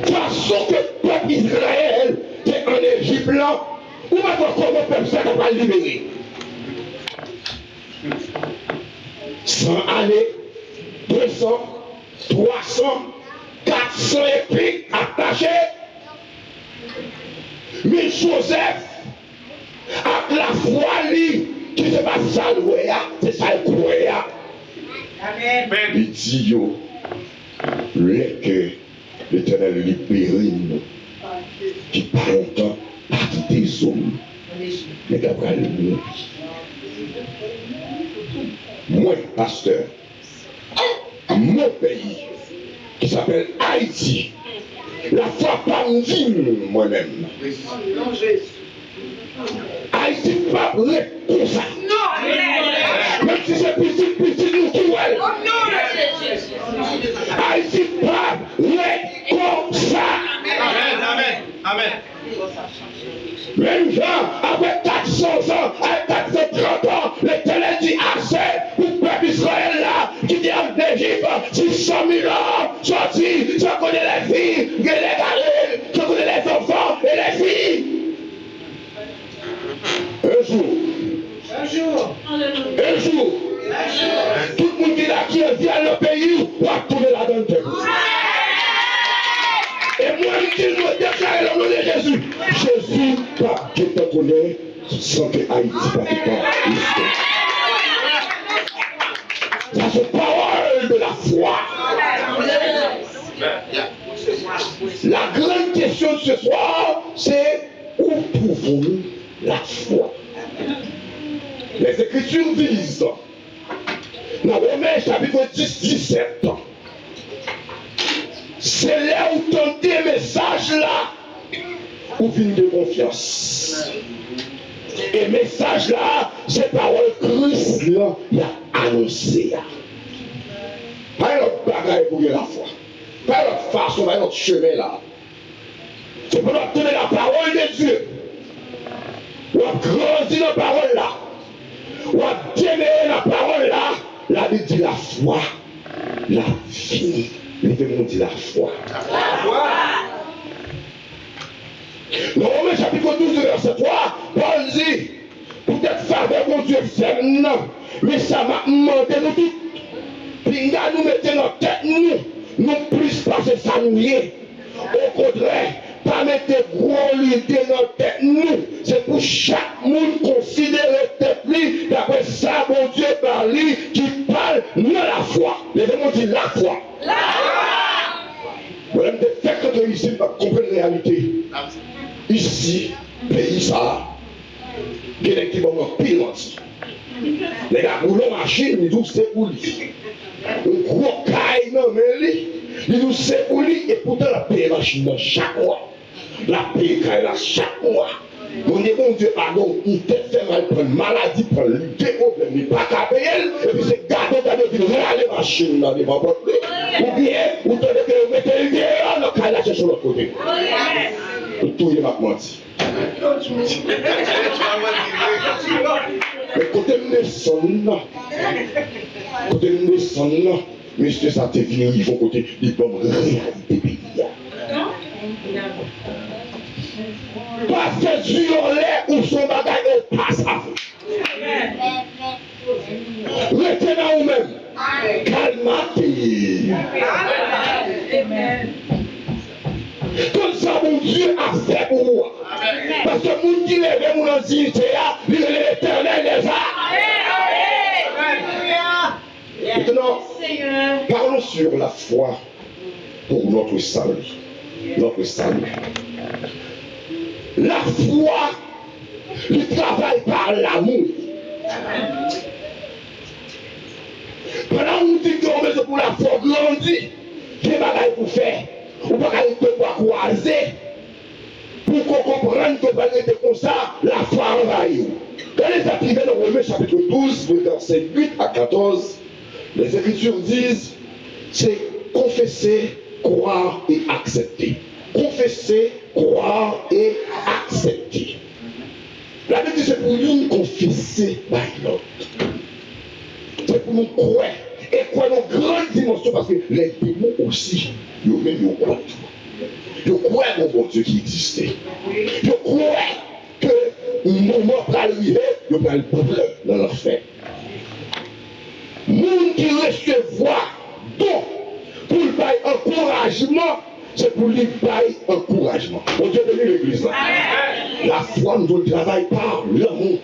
S4: Façon que le peuple d'Israël est en Égypte là, où va-t-on comment le peuple ça va libérer? Sans aller, 200, 300, 400 épées attachées. Mais Joseph, avec la foi, qui se passe ça, c'est ça le croyant.
S1: Amen.
S4: Il dit, yo, que l'Éternel lui périme, qui pas longtemps, pas quitter les hommes, mais d'après le monde. Moi, pasteur, mon pays, qui s'appelle Haïti, la foi pas me dit moi-même. Haïti pas prêt pour ça. Même si c'est petit, nous qui voyons. Haïti pas prêt comme ça.
S5: Amen.
S4: Même gens, après 400 ans, avec 430 ans, l'Éternel dit assez pour le peuple Israël là, qui dit en Égypte, 600 000 ans, sortis, je connais les filles, les garés, je connais les enfants et les filles. Un jour, tout le monde qui est là, qui vient dans le pays, va tourner la donne. Et moi, je dis, nous déclarer le nom de Jésus. Jésus, pas que tu connais, sans que Haïti ne pas. Ça, c'est la parole de la foi. La grande question de ce soir, c'est où trouvons-nous la foi? Les Écritures disent, dans Romains chapitre 10-17, c'est là où tenter le message là, où vient de confiance. Et le message là, c'est parole Christ là, il a annoncé. Pas une autre bagaille pour la foi. Pas une autre façon, pas un autre chemin là. C'est pour nous donner la parole de Dieu. On a grandi dans la parole là. On a démêlé la parole là. La Bible dit la foi, la vie. Levez-moi dit la foi. Dans Romains chapitre 12, verset 3, Paul dit, peut-être faveur mon Dieu fait non, mais ça m'a demandé nous tous. Puis nous mettons notre tête, nous plus parce que ça nous y est. Au contraire, pas mettre gros l'idée dans notre tête, nous. C'est pour chaque monde considérer tête lui, d'après ça, mon Dieu par lui, qui parle de la foi. Levez-moi dit la foi. Voilà, je fait que ici, pour comprendre la réalité. Ici, pays ça, il y a des qui vont pile menti. Les gars, pour la machine, ils disent c'est pour lui. Un gros caille, non, mais lui, ils disent c'est pour lui, et pourtant la paye machine chaque mois. La paye caille là chaque mois. Mon Dieu, pardon, il te fait mal, prendre maladie, prendre des problèmes, il n'est pas qu'à payer, et puis c'est gâteau qui a les machines dans les membres. Ou bien, vous tenez que vous mettez le dehors, le caille là, c'est sur l'autre côté. Tout est m'a menti. Mais côté de naissance, monsieur, ça te vient, ils vont côté, ils vont réalité pays. Parce que Dieu est ou son bagage au passage. Retenez à vous-même. Calmez. Comme ça, mon Dieu a fait pour moi. Parce que mon Dieu lève mon ancienneté, il est l'éternel des arts. Maintenant, parlons sur la foi pour notre salut. Notre salut. La foi, il travaille par l'amour. Pendant que nous disons que pour la foi grandir, il y a des bagages pour faire. Ou pas qu'on croiser. Pour qu'on comprenne que pas être comme ça, la foi envahit. Dans les activités de Romains chapitre 12, versets 8 à 14, les Écritures disent, c'est confesser, croire et accepter. Confesser, croire et accepter. La Bible dit c'est pour nous confesser par l'autre. C'est pour nous croire. Et croire dans grande dimension parce que les démons aussi, ils croient. Ils croient au bon Dieu qui existait. Ils croient que le moment va arriver, ils vont le problème dans leur fait. Monde qui recevoir donc pour le bail encouragement, c'est pour lui bail encouragement. On Dieu bénit l'église là. La foi nous travaille par l'amour.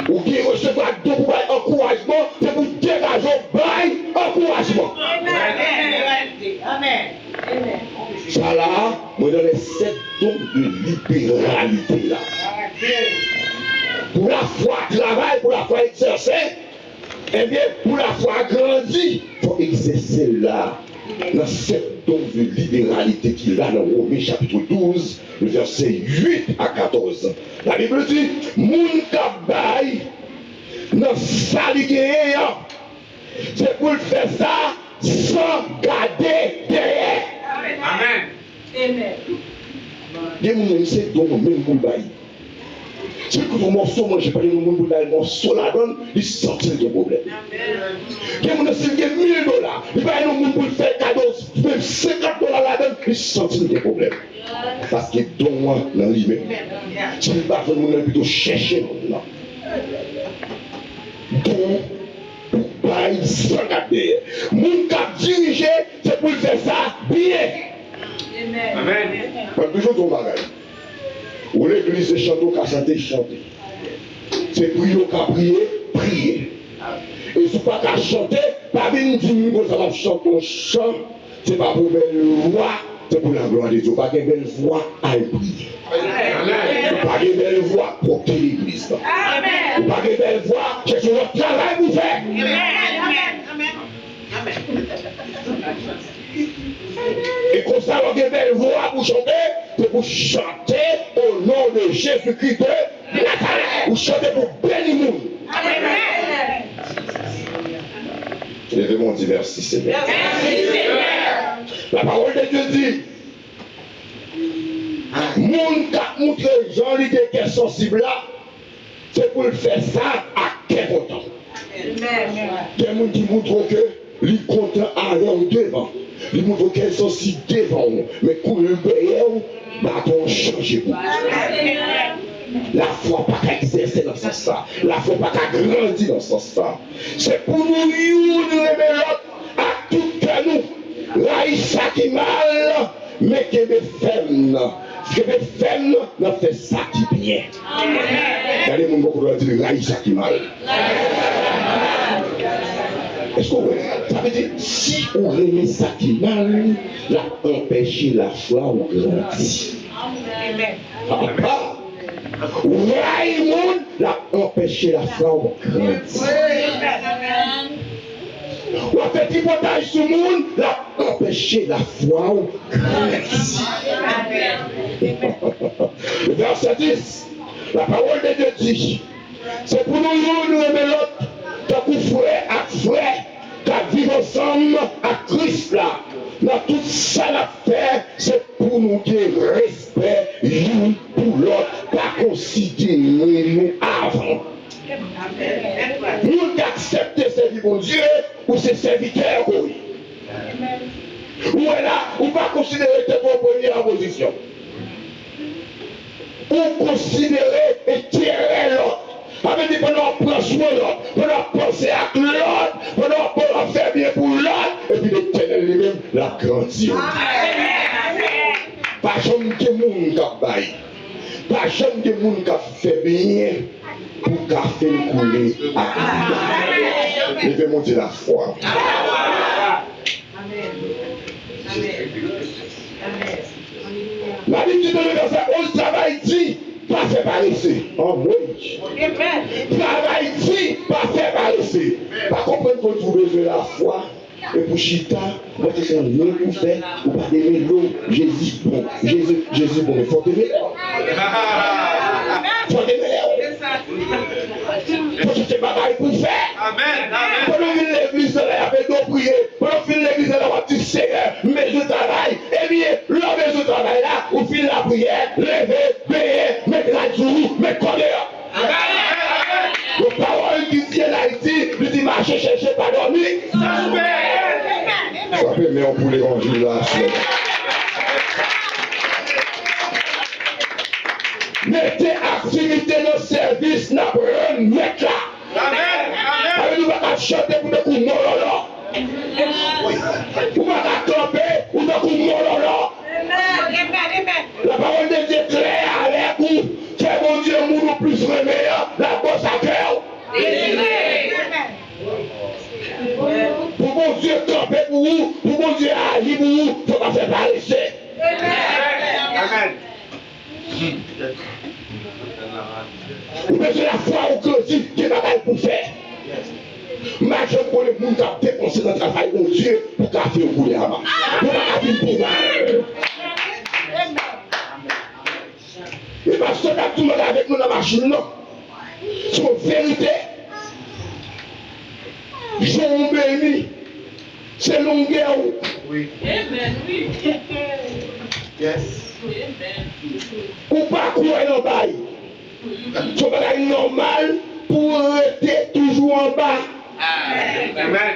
S4: Ou qui recevra donc bail encouragement, c'est pour dégager bail encouragement. Amen. Ça là, moi dans les 7 dons de libéralité là. Pour la foi travail, pour la foi exercer, eh bien, pour la foi grandir, il faut exercer là, dans 7 dons de libéralité qu'il a dans Romains chapitre 12, le verset 8 à 14. La Bible dit, moun kabay, dans sa ligue, c'est pour faire ça sans garder derrière.
S6: Amen.
S3: Amen.
S4: Il y a des gens qui ont même pour bail. Si vous avez un morceau, moi je parle de mon pour bail, morceau là donne, il sortit de problème. Il y a des gens qui ont $1000, il va y avoir pour faire cadeau, même $50 là donne, il sortit de problème. Parce que don moi dans lui-même. Si vous ne pas faire plutôt chercher là. Don pour bail sans garder. Mon cap dirigé, c'est pour faire ça bien.
S6: Amen.
S4: Pas toujours ton bagage. Ou l'église c'est chanter, qu'à chanter, chanter. C'est prier, qu'à prier, prier. Et si pas qu'à chanter, pas venir dire que ça va chanter un chant, c'est pas pour belle voix, c'est pour la gloire de Dieu. Pas une belle voix à prier. Pas une belle voix pour quitter l'église. Pas une belle voix, c'est sur votre travail pour faire. Et comme ça, on a une belle voix pour chanter, c'est pour chanter au nom de Jésus-Christ de Nazareth. Vous chantez pour bénir le monde. Levez-moi, dit merci Seigneur. La parole de Dieu dit, monde qui a montré Jean l'idée qui est sensible là, c'est pour le faire ça à quel temps. Il y a des gens qui montrent que les content à aller devant. Ils montrent qu'elles sont si devant, mais quand le payeur, on change. La foi pas qu'à exercer dans ce sens. La foi pas qu'à grandir dans ce sens. C'est pour nous unir l'autre à tout que nous. Raïssa qui mal, mais que mes femmes, que mes femmes n'ont fait ça qui bien. Regardez mon beaucoup de dire Raïssa qui mal. Est-ce que ça veut dire si on remet ça qui mal, là empêcher la foi ou grandir. Raïmoun l'a empêché la foi ou grandir. On a fait hypothèse sur le monde, l'a empêché la foi ou grandir. Le verset 10, la parole de Dieu dit, c'est pour nous aimer l'autre, tant que frère à frère, qu'à vivre ensemble à Christ là. Dans tout ça la fait, c'est pour nous dire respect, l'un pour l'autre, pas considérer nous avant. Nous accepter servir mon Dieu ou ses serviteurs, oui. Ou est là, ou pas considérer tes propres en position. Ou considérer et tirer l'autre. Avec dit pendant qu'on prend soin de l'autre, pendant qu'on penser à l'autre, pendant qu'on fait bien pour l'autre, et puis l'éternel lui-même la grandit. Pas jamais de monde qui a baillé, pas jamais de monde qui a fait bien pour qu'à faire couler à lui. Levez monter la foi. La Bible dit dans le verset 11, travail dit. Pas faire paresser. En oui. Travail dit, pas faire paresser. Pas comprendre qu'on trouve besoin de la foi. Et pour Chita, moi je suis rien pour faire. Ou pas aimer l'eau. Jésus bon. Jésus bon. Mais il faut aimer l'eau. Il faut aimer l'eau. Il faut chercher bagaille pour faire.
S6: Amen.
S4: Pendant que l'église là, avec nos prières. Pendant que l'église là, on va dire Seigneur, mais je travaille. Eh bien, l'homme de travail là, on finit la prière, lever, payer, mettre la joue, mettre colère. Le parole qui dit en Haïti, il dit marcher, chercher, pas dormir. Ça peut mettre pour l'évangile là. Mettez activité dans le service, n'a pas un mec là. Amen. Nous allons chanter pour des coups morts. Vous allez camper pour des coups morts. La parole de Dieu est claire avec vous. C'est mon Dieu, nous plus remeilleur, la bosse à cœur. Pour mon Dieu camper pour vous, pour mon Dieu agir pour vous, il ne faut pas faire paresser. Vous mettez la foi au crédit qui est pas pour faire. Marche pour le monde qui a dépensé dans le travail de Dieu pour qu'à faire rouler à bas. Pour qu'à faire pour mal. Et parce que tout le monde avec nous dans la machine, non. C'est une vérité. Jean béni. C'est longueur.
S6: Oui.
S7: Amen. Oui.
S6: Yes.
S4: Ou pas courir en bas. C'est pas normal pour rester toujours en bas.
S6: Amen.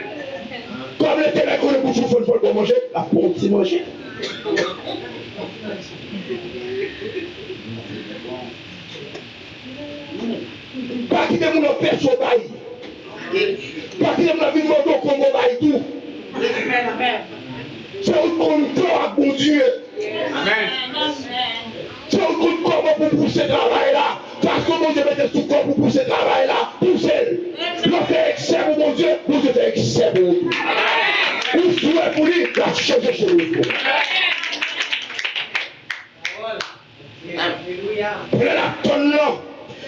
S4: Comme le téléphone qu'on est bouche pour manger, la pompe c'est manger. Pas quitter mon perso bail. Pas quitter mon vie de Congo bail tout. C'est un contrôle à bon Dieu.
S6: Amen.
S4: C'est un contrôle pour pousser le travail là. Parce que mon Dieu mettait sous corps pour pousser le travail là. Poussez. Le fait excès pour mon Dieu fait excès pour vous. Vous souhaitez pour lui, la changer chez vous. Pour la tonne là,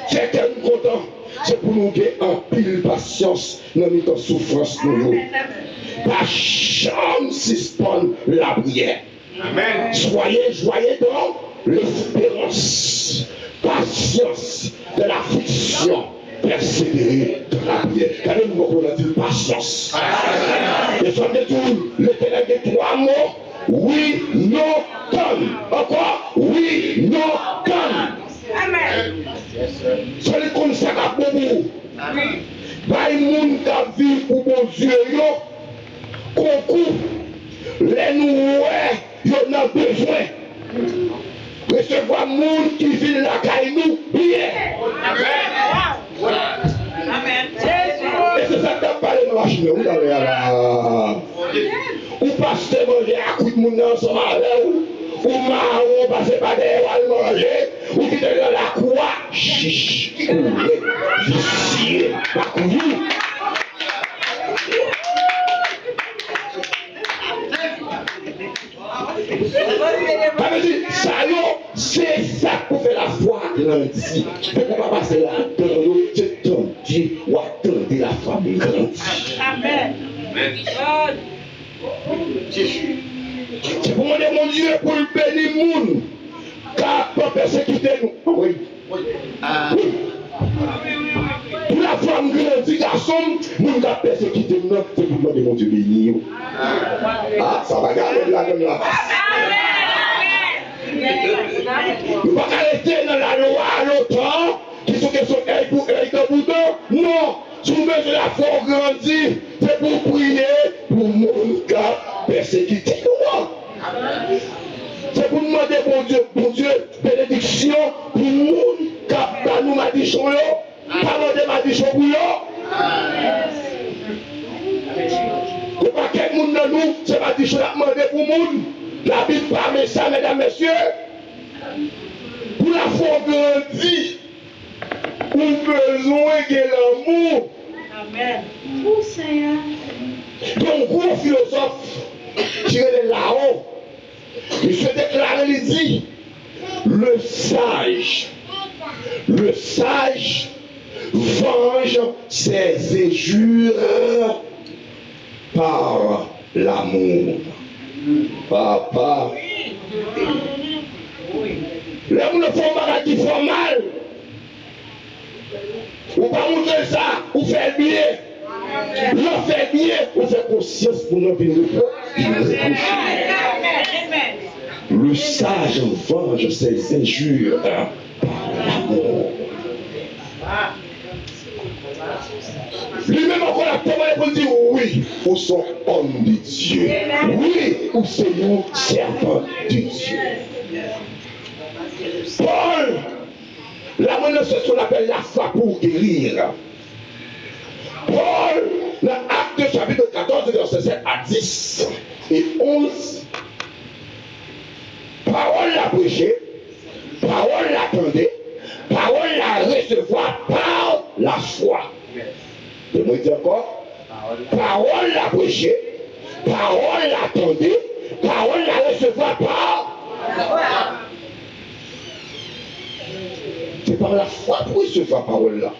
S4: c'est qu'elle nous content. C'est pour nous gagner en pile patience dans notre souffrance nous. Pas jamais suspendre la prière.
S6: Amen.
S4: Soyez joyeux dans l'espérance, patience de l'affliction, persévérer dans la prière. Quand nous avons dit patience. Et ça me dit l'Éternel dit 3 mots. Oui, non, donne. Encore, oui, non, donne.
S7: Amen.
S4: C'est comme ça qu'a pour vous. Bah, il y a des gens qui vivent pour mon Dieu. Concours, les nouveaux, ils ont besoin. Recevoir des gens qui vivent la caille nous, bien.
S7: Amen.
S4: Et c'est ça que tu as parlé dans la machine. Vous avez là. Ou pasteur manger à coup de monde ensemble avec vous. Ou marron passer par derrière à manger. Ou qui te dans la croix. Chiche, courez, vicieux, pas couillou. Ça veut dire, ça c'est ça pour faire la foi grandie. Et pour pas passer là, c'est ton Dieu ou attendre la foi grandie.
S7: Amen.
S4: C'est pour demander mon Dieu pour le bénir le monde. Car pas persécuter nous. Oui. Pour la femme grandie, garçon, nous avons persécuté nous. C'est pour demander mon Dieu bénir. Ah, ça va garder la même la face. Nous ne pouvons pas rester dans la loi à l'autre, qui sont question œil pour œil, dent pour dent. Non, si vous mettez la foi grandie, c'est pour prier pour mon cas persécuté. Non. C'est pour demander bon Dieu, bénédiction pour le monde qui a nous madichon, pas demander madichon pour eux. Ou pas quel monde dans nous, c'est madichon à demander pour le monde. La Bible parle ça, mesdames, messieurs. Pour la foi grandie, on a besoin de l'amour.
S7: Amen. Oh Seigneur.
S4: Donc, gros philosophe, tiré de là-haut, il se déclare, il dit, le sage venge ses injures par l'amour. Papa. Là, vous ne faites pas qui font mal. Ou pas montrer ça, ou faire bien. Vous faites bien, vous faites conscience pour nous venir. Le sage venge ses injures par l'amour. Lui-même encore la témoigne pour dire oui, vous sont hommes de Dieu. Oui, vous sont servants de Dieu. Paul, la monnaie c'est ce qu'on appelle la foi pour guérir. Paul, dans Actes chapitre 14, verset 7 à 10 et 11, parole la prêcher, parole l'attendait, parole la recevoir par la foi. Je me dis encore, parole la prêcher, parole l'attendait, parole la recevoir par la foi. C'est par la foi pour recevoir la parole là.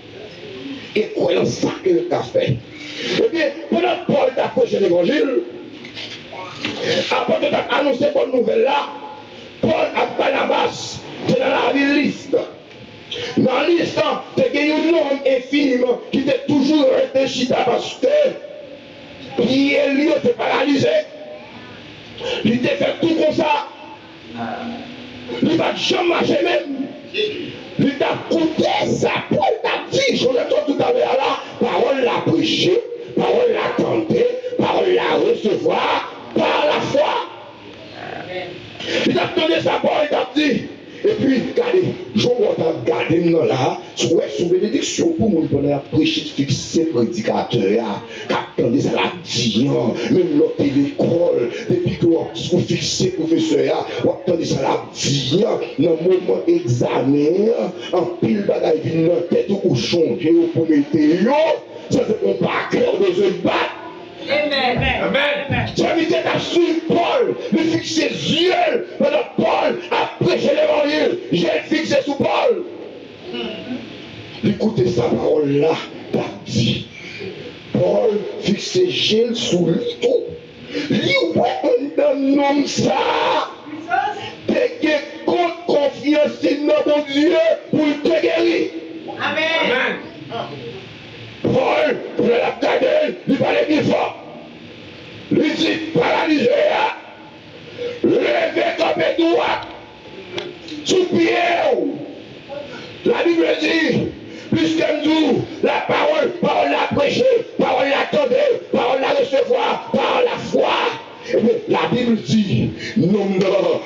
S4: Et croyant ça qu'il a fait. Eh bien, pendant que Paul t'a prêché l'évangile, après de annoncer bonne nouvelle là, Paul a Barnabas, c'est dans la liste. Dans la liste, il y a un homme infime qui était toujours resté chita parce que lui était paralysé. Il était fait tout comme ça. Il ne va jamais marcher même. Il t'a coupé sa Paul t'a dit, je l'ai tout à l'heure là, parole l'a prêché, parole l'a tenté, parole l'a recevoir, par la foi. Il t'a donné sa parole, il t'a dit. Et puis, regardez, je vais regarder là, sous bénédiction pour mon bonheur, prêcher, fixer, prédicateur, attendez, ça l'a dit, même l'autre l'école, depuis que vous fixez, professeur, attendez, ça l'a dit, dans le moment examen, en pile bagaille, dans la tête ou changer, pour mettre, ça c'est mon bac, besoin de battre.
S7: Amen.
S6: Amen.
S4: J'avais été sur Paul, de fixer les yeux pendant Paul a prêché l'évangile. J'ai fixé sur Paul. Écoutez sa parole-là, t'as dit. Paul fixait Gilles sous lui tout. Lui, ouais, on homme ça. T'es contre confiance dans mon Dieu pour te guérir.
S7: Amen.
S4: Paul, pour la cadenne, il parlait bien fort. Il dit paralysé, levez comme droit, sous pied. La Bible dit, puisque nous, la parole la prêcher, parole la tendre, parole la recevoir, parole la foi. Et bien, la Bible dit, non,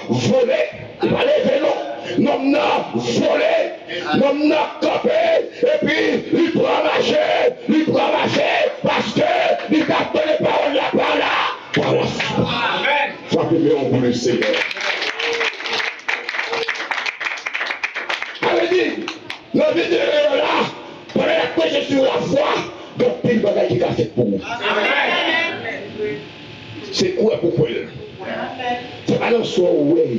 S4: voler, il parlait vélo, non, voler, non, camper, et puis, il prend marcher, parce que, il t'a donné parole là, par la foi.
S6: Amen.
S4: Frappez-moi pour le Seigneur. Avait dit, dans la vidéo là, pendant la prêche sur la foi, donc, il va gagner qui a fait pour vous.
S6: Amen.
S4: C'est quoi pour vous? C'est pas dans son way.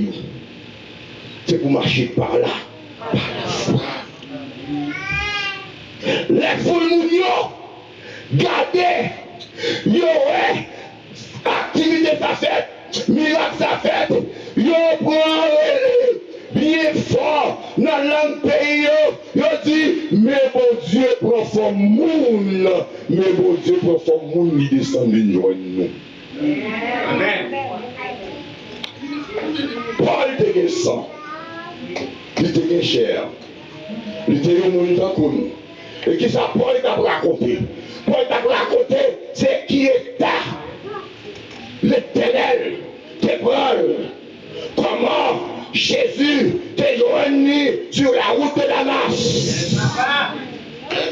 S4: C'est pour marcher par là. Par la foi. Les foules mounio, gardez, yo ouais, activité ça fait, miracle ça fait, yo prend bien fort dans langue pays, yo dit, mais bon Dieu prend forme moun, mais bon Dieu prend forme moun, il descend de nous.
S6: Amen.
S4: Paul était sang, il était cher, il était un monde. Et qui ça, Paul t'a raconté? Paul t'a raconté, c'est qui est l'Éternel, tes preuves. Comment Jésus t'est joigné sur la route de Damas.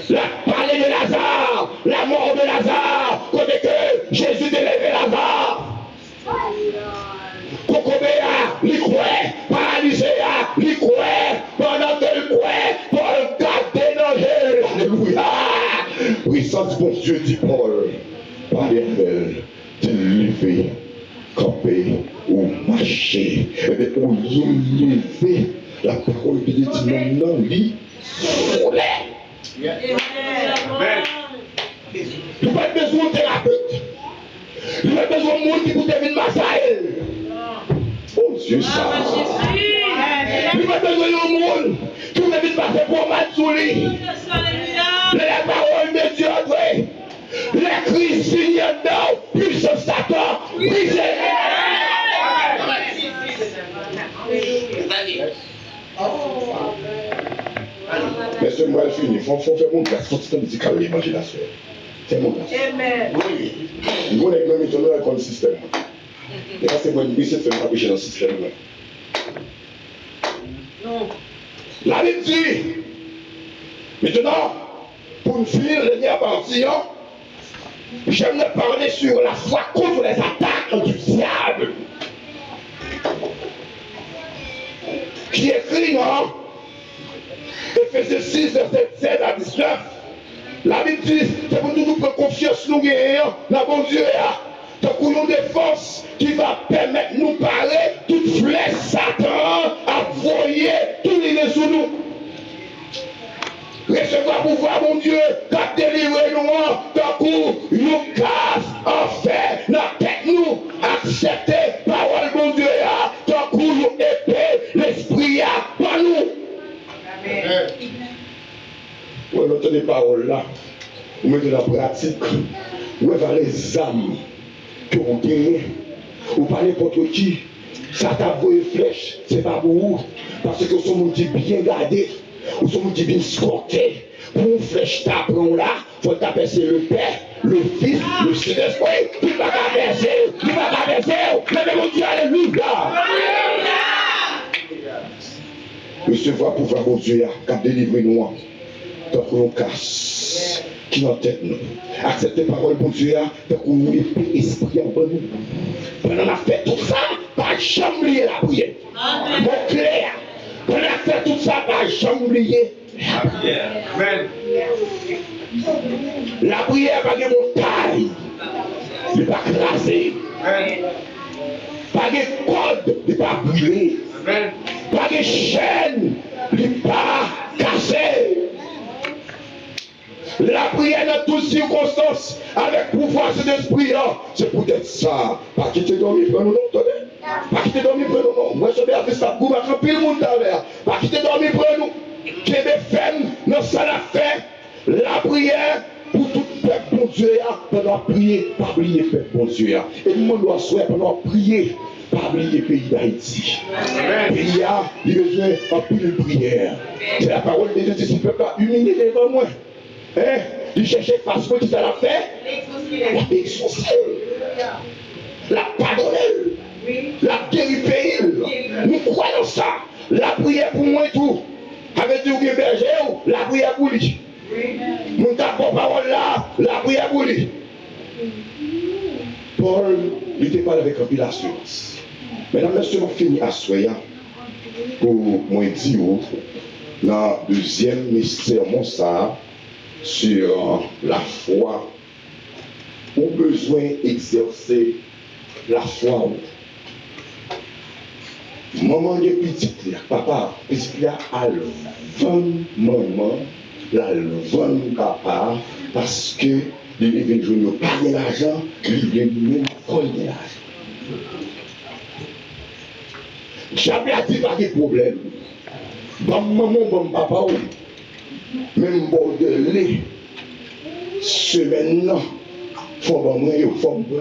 S4: La parler de Lazare, la mort de Lazare, côté que Jésus t'a levé Lazare. Kokobéa, l'y croit, paralysé, l'y croit, pendant que le croit, Paul garde danger. Alléluia. Puissance bon Dieu dit Paul, par l'éternel, de lever, camper ou marcher. Et bien, au lieu de lever, la parole qui dit non, lui, voler.
S6: Amen.
S4: Il n'y a pas besoin de thérapeute. Il n'y a pas besoin de monde qui vous devine massager. Oh Dieu, ça. Il n'y a pas besoin de monde qui vous devine passer pour mal sous lui. La parole de Dieu, André. La crise finie dedans. Puissance Satan. Brisez. Mais ce mois fini, il faut faire mon classe. Il faut faire musical l'imagination. C'est mon classe. Oui. Il faut être même étonnant avec le système. Et là, c'est moi qui essaie de faire approcher dans le système. La Bible dit, maintenant, pour une finir la dernière partie, j'aimerais parler sur la foi contre les attaques du diable. Qui écrit dans Ephésiens 6, verset 16 à 19. La Bible dit, c'est pour nous prendre confiance nous dans bon Dieu. Donc une défense qui va permettre de nous parer toute flèche Satan à voyer tous les sous nous. Recevoir pouvoir, mon Dieu, qu'a délivré nous, d'un coup, nous casse, en fait, dans tête nous, accepter, parole, mon Dieu, d'un coup, nous épée, l'esprit, pas nous. Amen. Vous mettez les paroles là, vous mettez la pratique, vous avez les âmes que vous gagnez, vous parlez n'importe qui, ça t'a voué flèche, c'est pas pour vous, parce que vous sommes bien gardés. Nous sommes bien scortés. Pour une flèche taperon là, il faut taper le Père, le Fils, le Saint-Esprit. Tu ne vas pas verser, tu ne vas pas verser. Mais mon Dieu, alléluia. Recevoir pouvoir, mon Dieu, qui délivre nous. Donc on casse, qui est en tête nous. Accepter la parole, mon Dieu, donc on nous met esprit en nous. Pendant qu'on a fait tout ça, pas jamais oublier la prière. Mon clair. On a fait tout ça, pas jamais oublier la prière. Amen. La prière pas de montagne, il n'est pas crasé. Pas de code, il n'est pas brûlé. Pas de chaîne, il n'est pas cassé. La prière dans toutes circonstances, avec pouvoir de l'esprit, c'est peut-être ça. Pas quitter dormir, prenons nous, attendez. Pas quitter dormir, prenons nous. Moi, je vais faire ça pour mettre pile monde à l'air. Pas quitter dormir, prenons nous. Qui est ferme, dans ça la fait. La prière pour tout peuple, bon Dieu, pendant prier, pas oublier peuple, bon Dieu. Et nous doit souhaiter pendant prier, pas oublier le pays d'Haïti. Le pays a besoin de pile de prière. C'est la parole de Dieu, si le peuple a humilié devant moi. Hein? Il cherchait face à qui ça l'a fait. La exaucé. La pardonner. La guérir pays. Nous croyons ça. La prière pour moi et tout. Avec Dieu qui est berger, la prière pour lui. Nous avons parole là, la prière pour lui. Paul, il était parlé avec un peu d'assurance. Mesdames, messieurs, on finit à soya pour moi dire dans le deuxième mystère, mon ça. Sur la foi, ou besoin d'exercer la foi. Maman de petit, papa, petit là, à le vendre maman, là, le vendre papa, parce que il vient de jouer pas de l'argent, il vient même prendre de l'argent. Jamais a dit pas de problème. Bon maman, bon papa, même bon de lait, semaine là, faut bon moi, faut bon.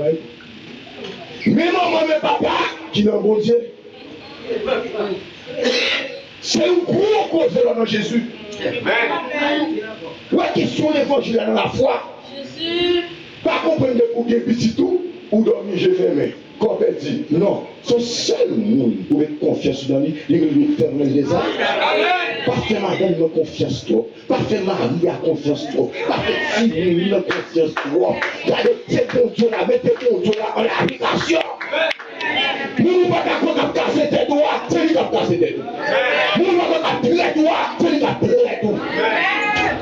S4: Mais maman, mais papa, qui n'a bon Dieu. C'est un gros cause là dans Jésus. Ouais, question d'évangile dans la foi. Jésus. Pas comprendre pour bien petit tout, ou dormir, j'ai fermé. Comme elle dit, non, son seul monde pour mettre confiance dans lui, il lui fermer les âmes. Pas faire madame de confiance trop, pas faire Marie à confiance trop, pas faire fille de confiance trop. Gardez tes bons Dieu là, mettez tes bons Dieu là en application. Nous ne pouvons pas casser tes doigts, c'est lui qui a cassé tes doigts. Nous ne pouvons pas tirer tes doigts, c'est lui qui a tiré tes doigts.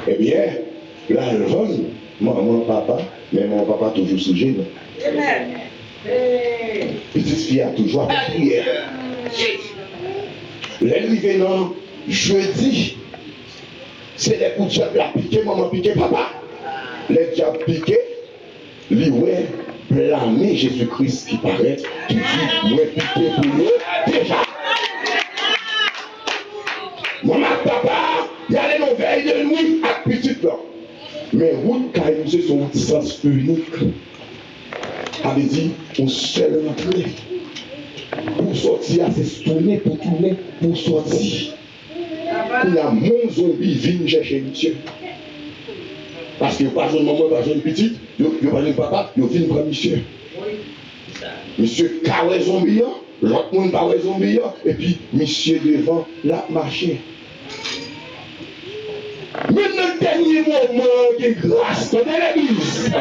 S4: Eh bien, là, elle va, maman, papa, mais mon papa toujours sujet. Petite fille a toujours à prière. L'arrivée dans jeudi, c'est les coups de diable à piquer, maman piqué, papa. Les diables piqués, lui, ouais, blâmer Jésus-Christ qui paraît, qui dit, ouais, piqué pour nous, déjà. Maman, papa, il y a les nouvelles de nuit à petite là. Mais route, car nous sommes un sens unique. Avait dit, on seul entrée. Pour sortir, c'est tourner, pour sortir. Il y a mon zombie vient chercher monsieur. Parce que pas jeune maman, pas jeune petite, il n'y a pas jeune papa, il vient prendre monsieur. Monsieur carré zombie, l'autre monde carré zombie, et puis monsieur devant la marché. Maintenant, le dernier moment de grâce dans l'église.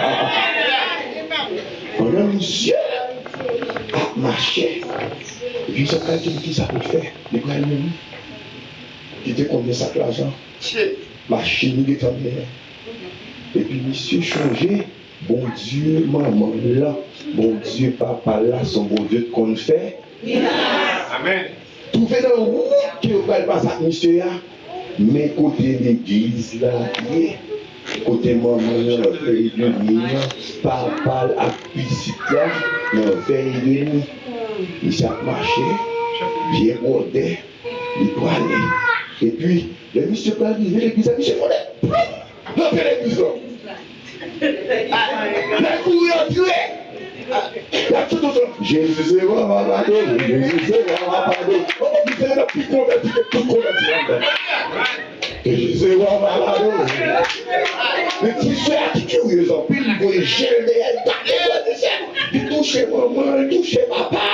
S4: Pendant monsieur a marché. Et puis ça a dit qui ça peut faire. Les bras de lui. Qui était combien ça l'argent. Machine qui est en l'air. Et puis monsieur changé. Bon Dieu, maman là. Bon Dieu, papa là. Son bon Dieu qu'on fait. Amen. Trouvé dans le route qui ne parle pas ça, monsieur là. Mais côté l'église, là, côté maman, fait demi, papa, à piscine, fait demi. Il s'est marché, bien rodé, il doit aller. Et puis, le monsieur peut arriver, l'église a dit, c'est mon aide. Non, c'est l'église. La couille tué. Jésus, c'est moi, pardon. Jésus, c'est moi, pardon. Oh, vous avez la plus convertie que tout converti. Jésus, c'est moi, pardon. Mais tu sais, qui est curieux, en pile, il voit les gèles de il touche maman, il touche papa.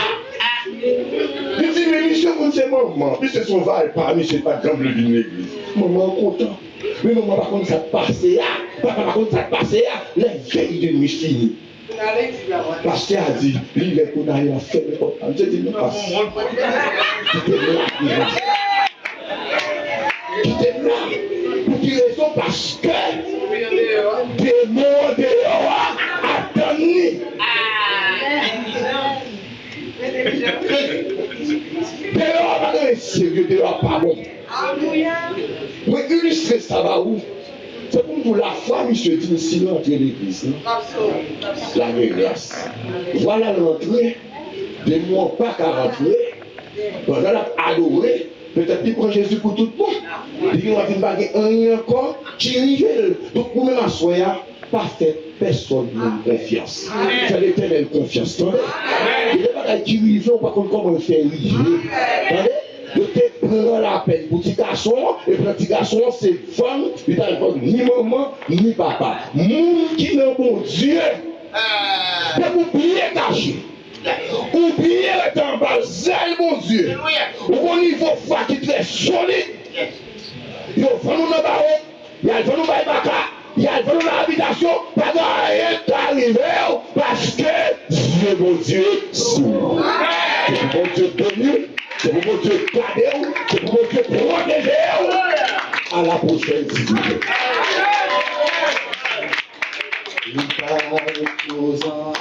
S4: Il dit, mais monsieur, vous c'est maman. Puis c'est son val, pas, monsieur, pas de jambe de l'église. Maman, content. Mais maman, par contre, ça passe là. Papa, par contre, ça passe là. Les veilles de nuit finies. Parce qu'il a dit, lui, il est qu'on a fait le temps. Je dis, non, pas. Qui t'aime là. Pour quelle raison? Parce que des mots dehors attendus. Dehors, pas de sérieux, dehors, pas bon. Mais illustrer ça va où? C'est comme pour la foi, monsieur dit, sinon entrer l'église. La grâce. Voilà l'entrée. Des mois pas qu'à rentrer. Pendant la adorer, peut-être qu'il prend Jésus pour tout le monde. Il va venir baguer un encore, qui rive. Donc, vous même à soi, pas fait personne de confiance. C'est l'éternelle confiance. Il n'y a pas qui rive, on ne peut pas comment faire rive. Je te prends la peine pour petit garçon, et pour petit garçon, c'est femme, il t'a répondu ni maman, ni papa. Moun qui n'est bon Dieu, pour oublier caché. Oublier le temps bas, zèle mon Dieu. Au niveau foi qui est très solide, il faut nous dans le barreau, il y a le nous baka, il y a le nous dans l'habitation, pas de rien d'arriver, parce que Dieu mon Dieu, c'est mon Dieu connu. C'est pour que Dieu garde, c'est pour que Dieu protège. À la prochaine, si Dieu. Il parle aux enfants,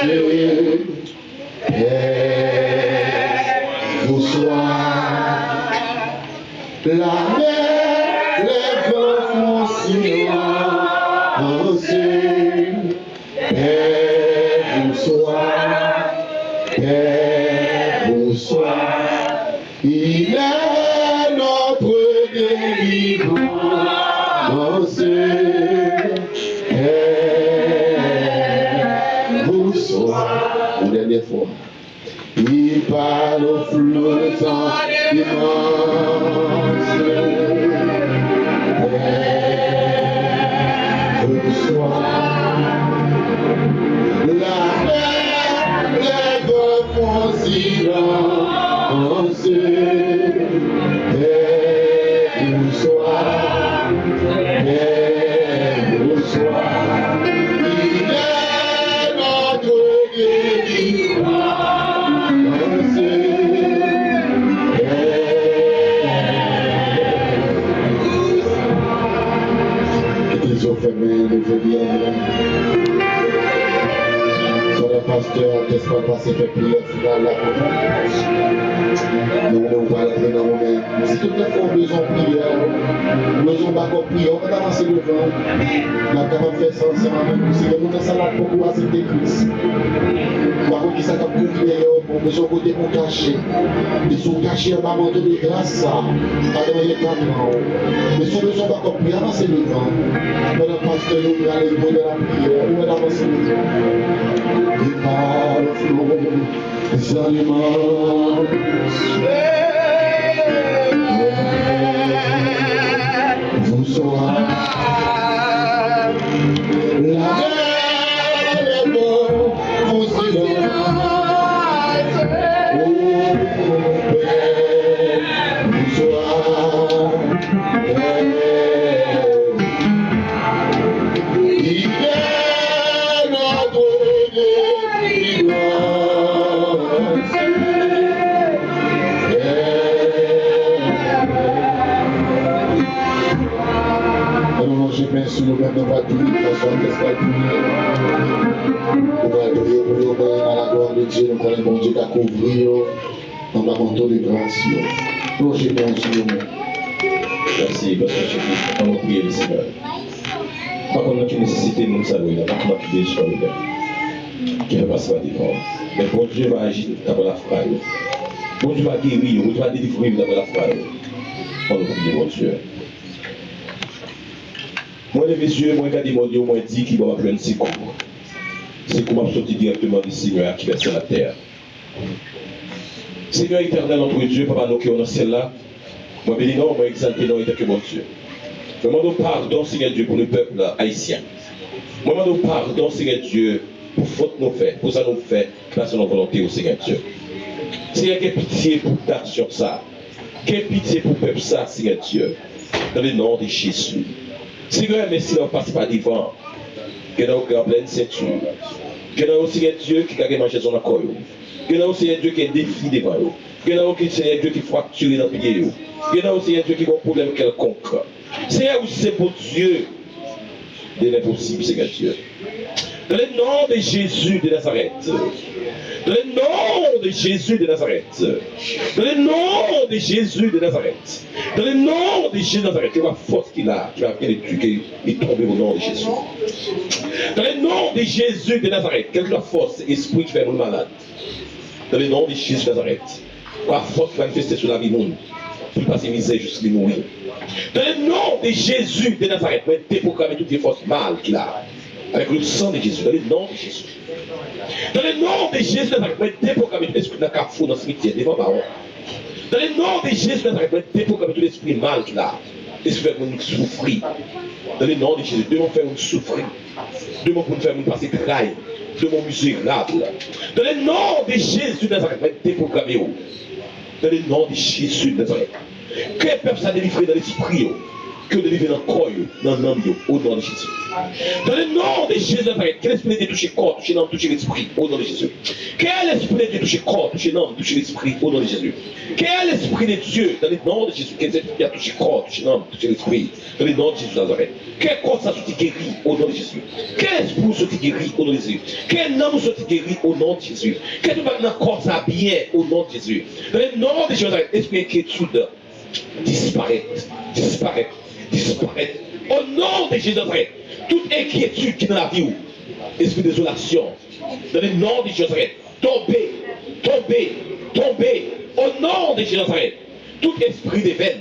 S4: Dieu, vous soir, la mer, les vents font silence, vous soir, bonsoir, il est notre délivrance. Bonsoir, une dernière fois. Il parle au flottant immense. Bonsoir, la mer, les vents font silence. Bonsoir, bonsoir, il est notre délivrance. Ils ont fermé le jeudi. Le pasteur, qu'est-ce qu'on passe fait prière finale là nous va aller dans le moment. Si tout le monde a besoin de prière, besoin de prière, on va avancer devant. On va capable faire ça ensemble. Si le monde a salade pour pouvoir accepter Christ. Par contre, ça va pour prier, pour besoin côté pour cacher. Ils sont cachés en bas de grâce, ça. Pas dans les caméras. Mais si besoin de prier, avancer devant. Le pasteur, nous va aller dans la prière, on va avancer devant. Il parle flot des aliments. Vous soir, la mer est bonne, vous silence. Oh, Père, vous soir, il est notre je mets sur le même de la douille, François, qu'est-ce qu'il a dit? On va adorer dans la gloire de Dieu, nous connaissons bon Dieu qui a couvert dans la manteau de grâce. Nous, je mets sur le monde.
S5: Merci, parce que tu dis, on va prier le Seigneur. Par contre, notre nécessité, nous savons, il y a pas de sur le Père qui ne va pas se devant. Mais bon Dieu va agir d'abord la foi. Bon Dieu va guérir, bon Dieu va délivrer d'abord la foi. On nous prie, bon Dieu. Moi, les messieurs, moi, quand mon Dieu, moi, dit qu'il va prendre un secours. Secours m'a sorti directement du Seigneur qui verse la terre. Seigneur éternel, notre Dieu, Papa, nous qui sommes dans le ciel là, moi, bénis non, moi, exalté non, que mon Dieu. Je demande pardon, Seigneur Dieu, pour le peuple haïtien. Moi, je demande pardon, Seigneur Dieu, pour faute nous fait, pour ça nous fait, grâce à nos volontés au Seigneur Dieu. Seigneur, quelle pitié pour l'action ça. Quelle pitié pour le peuple ça, Seigneur Dieu. Dans le nom de Jésus. Seigneur, merci d'avoir passé par devant. Que nous avons pleine ceinture. Que nous avons, Seigneur Dieu, qui a mangé son accord. Que nous avons, Seigneur Dieu, qui a défi devant nous. Que nous avons, Seigneur Dieu, qui fracturé dans le pied. Que nous avons, Seigneur Dieu, qui a un problème quelconque. Seigneur, c'est pour Dieu de l'impossible, Seigneur Dieu. Dans le nom de Jésus de Nazareth. Dans le nom de Jésus de Nazareth. Dans le nom de Jésus de Nazareth. Dans le nom de Jésus de Nazareth. Tu vois la force qu'il a, qui va bien éduquer et tomber au nom de Jésus. Dans le nom de Jésus de Nazareth. Quelle que soit la force, esprit qui fait nous malade. Dans le nom de Jésus de Nazareth. La force qui va manifester sur la vie monde. Pour passer misère jusqu'à mourir. Dans le nom de Jésus de Nazareth. Pour déprogrammer toutes les forces mal qu'il a. Avec le sang de Jésus, dans le nom de Jésus. Dans le nom de Jésus, pour déprogrammer tout l'esprit dans le carrefour, dans le cimetière, devant parole. Dans le nom de Jésus, pour déprogrammer tout l'esprit mal qu'il a. L'esprit pour nous souffrir. Dans le nom de Jésus, de nous faire nous souffrir. De nous faire nous passer trahi. De nous misérable. Dans le nom de Jésus, pour déprogrammer. Dans le nom de Jésus, que le peuple soit délivré dans l'esprit. Que délivrer dans le corps, dans l'âme, au nom de Jésus. Dans le nom de Jésus, que l'esprit de toucher corps, toucher l'âme, toucher l'esprit, au nom de Jésus. Que l'esprit de toucher corps, toucher l'âme, toucher l'esprit, au nom de Jésus. Que l'esprit de Dieu, dans le nom de Jésus, que l'esprit a touché corps, toucher l'âme, toucher l'esprit, dans le nom de Jésus Nazareth. Que corps ça soit guéri, au nom de Jésus. Que l'esprit soit guéri, au nom de Jésus. Que l'âme soit guéri, au nom de Jésus. Que tout le corps ça bien, au nom de Jésus. Dans le nom de Jésus Nazareth, esprit d'inquiétude, disparaître, disparaître. Disparaître. Au nom de Jésus Nazareth, toute inquiétude qui est dans la vie, esprit de désolation, dans le nom de Jésus Nazareth, tomber, tomber, tomber, au nom de Jésus Nazareth, tout esprit de veine,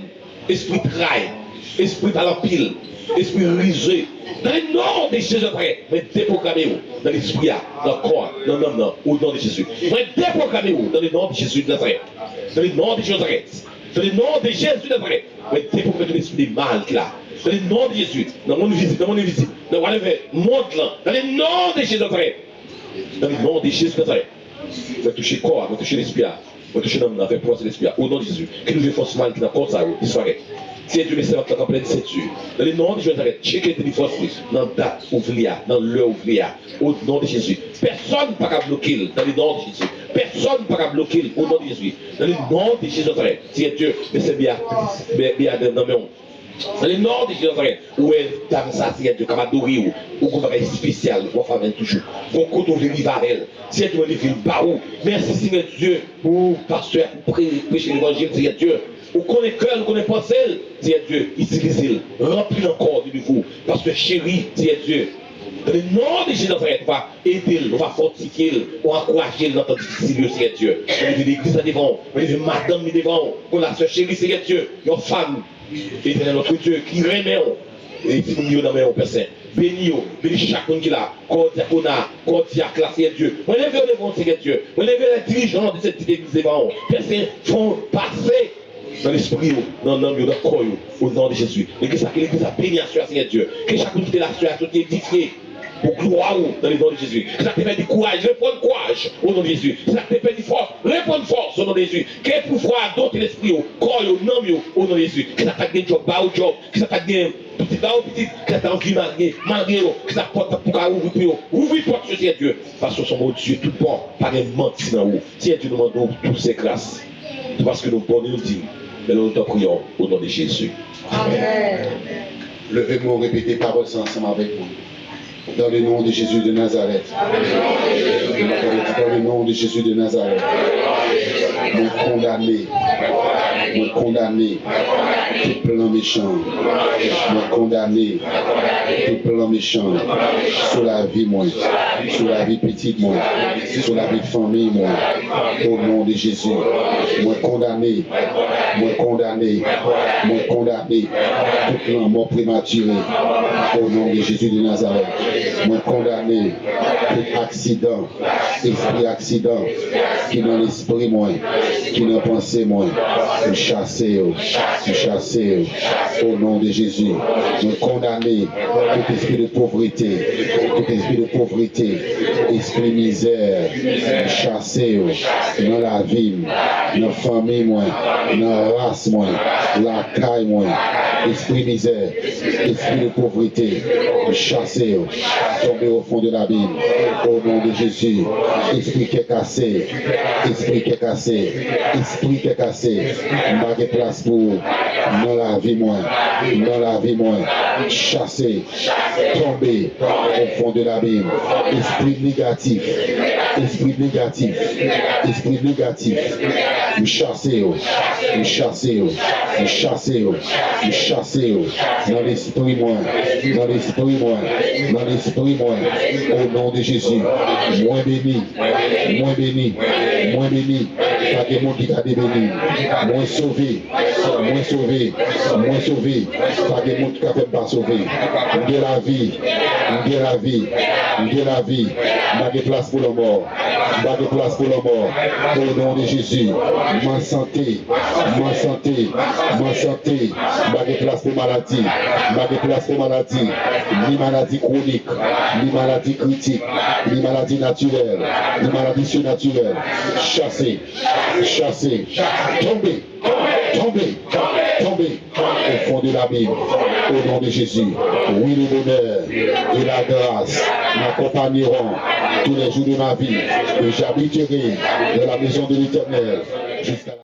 S5: esprit trahi, esprit à la pile, esprit risé, dans le nom de Jésus Nazareth, mais déprogrammez-vous dans l'esprit, dans le corps, dans l'âme, au nom de Jésus. Mais déprogrammez-vous dans le nom de Jésus de Nazareth, dans le nom de Jésus de Nazareth. Dans le nom de Jésus de Nazareth, mais déprogrammez tout l'esprit mal qu'il a. Dans le nom de Jésus, dans mon visite, dans mon invisible, dans whatever, monte là, dans le nom de Jésus de Nazareth. Dans le nom de Jésus de Nazareth. Vous toucher le corps, vous toucher l'esprit, vous toucher l'âme, vous faire poisser l'esprit. Au nom de Jésus, que nous forces mal qui n'a pas ça, disparaît. Si Dieu laisse votre en pleine ceinture, dans le nom de Jésus de Nazareth, checkez les forces dans la date ouvrière, dans l'heure ouvrière, au nom de Jésus. Personne ne peut pas bloquer dans le nom de Jésus. Personne ne peut pas bloquer au nom de Jésus. Dans le nom de Jésus de Nazareth, si Dieu laisse bien dans le dans le nom de Jésus de Nazareth, où est dame ça, si Dieu comme adoré ou qu'on va être spécial, ou enfin toujours, qu'on compte au rivarel, si Dieu veut le barou. Merci Seigneur Dieu pour pasteur, pour prêcher l'évangile, Seigneur Dieu. Ou connaît cœur, ou connaît pensée, Seigneur Dieu, utilise-le, remplis encore de nouveau, parce que chéri, Seigneur Dieu. Dans le nom de Jésus de Nazareth, on va aider, on va fortifier, on va encourager dans notre difficile, Seigneur Dieu. On va l'église devant, on va madame devant, on a ce chéri, Seigneur Dieu, une femme, et notre Dieu qui remet, et qui nous dans mes personnes. Bénis, bénis chacun qui est là, corps diaconat, corps diacre, Seigneur Dieu. On lève devant, Seigneur Dieu. On lève les dirigeants de cette église devant, personnes font passer dans l'esprit, dans l'âme, dans le corps, au nom de Jésus. Et que l'église a béni à soi, Seigneur Dieu. Que chacun qui est là, soit édifié. Pour gloire dans le nom de Jésus. Que ça te fait du courage, réponds courage au nom de Jésus. Que ça te fait du force, réponds force au nom de Jésus. Que pouvoir d'autres l'esprit, corps, nom, au nom de Jésus. Que ça t'a gagné job, bas au job. Que ça t'a gagné petit, bas au petit. Que ça t'a envie malgré, que ça porte pour ouvrir, ouvrir porte sur Dieu. Parce que son bon Dieu tout bon, pas de mentir dans vous. Seigneur Dieu, nous demandons toutes ces grâces. Parce que nous pouvons nous dire, mais nous te prions au nom de Jésus.
S4: Amen. Levez-moi, répétez paroles ensemble avec nous. Dans le nom de Jésus de Nazareth. Dans le nom de Jésus de Nazareth. Nous condamnés Moi condamné tout plan méchant. Moi condamné tout plan méchant sur la vie moi, sur la vie petite moi, sur la vie de famille moi. Au nom de Jésus. Moi condamné, moi condamné, moi condamné tout plan mort prématuré. Au nom de Jésus de Nazareth. Moi condamné tout accident, esprit accident qui dans l'esprit moi, qui dans pensée moi, je chasser, au nom de Jésus. Moi condamné tout esprit de pauvreté, esprit misère, chasser dans la vie, dans la famille moi, dans la race moi, la caille moi, esprit misère, esprit de pauvreté, chasser, tomber au fond de l'abîme, au nom de Jésus. Esprit qui est cassé, esprit qui est cassé, esprit qui est cassé, pas de place pour dans la vie moi, chasser, tomber au fond de l'abîme, esprit négatif, chasser, dans l'esprit moi, au nom de Jésus, moins béni, pas de monde qui t'a béni, moins sauvé, pas de monde qui t'a pas sauvé, de la vie, pas de place pour le mort, au nom de Jésus, ma santé, pas de place pour maladie, ni maladie chronique, ni maladie critique, ni maladie naturelle, ni maladie surnaturelle, chasser, tomber au fond de l'abîme, au nom de Jésus. Oui, le bonheur et la grâce m'accompagneront tous les jours de ma vie, et j'habiterai dans la maison de l'Éternel jusqu'à la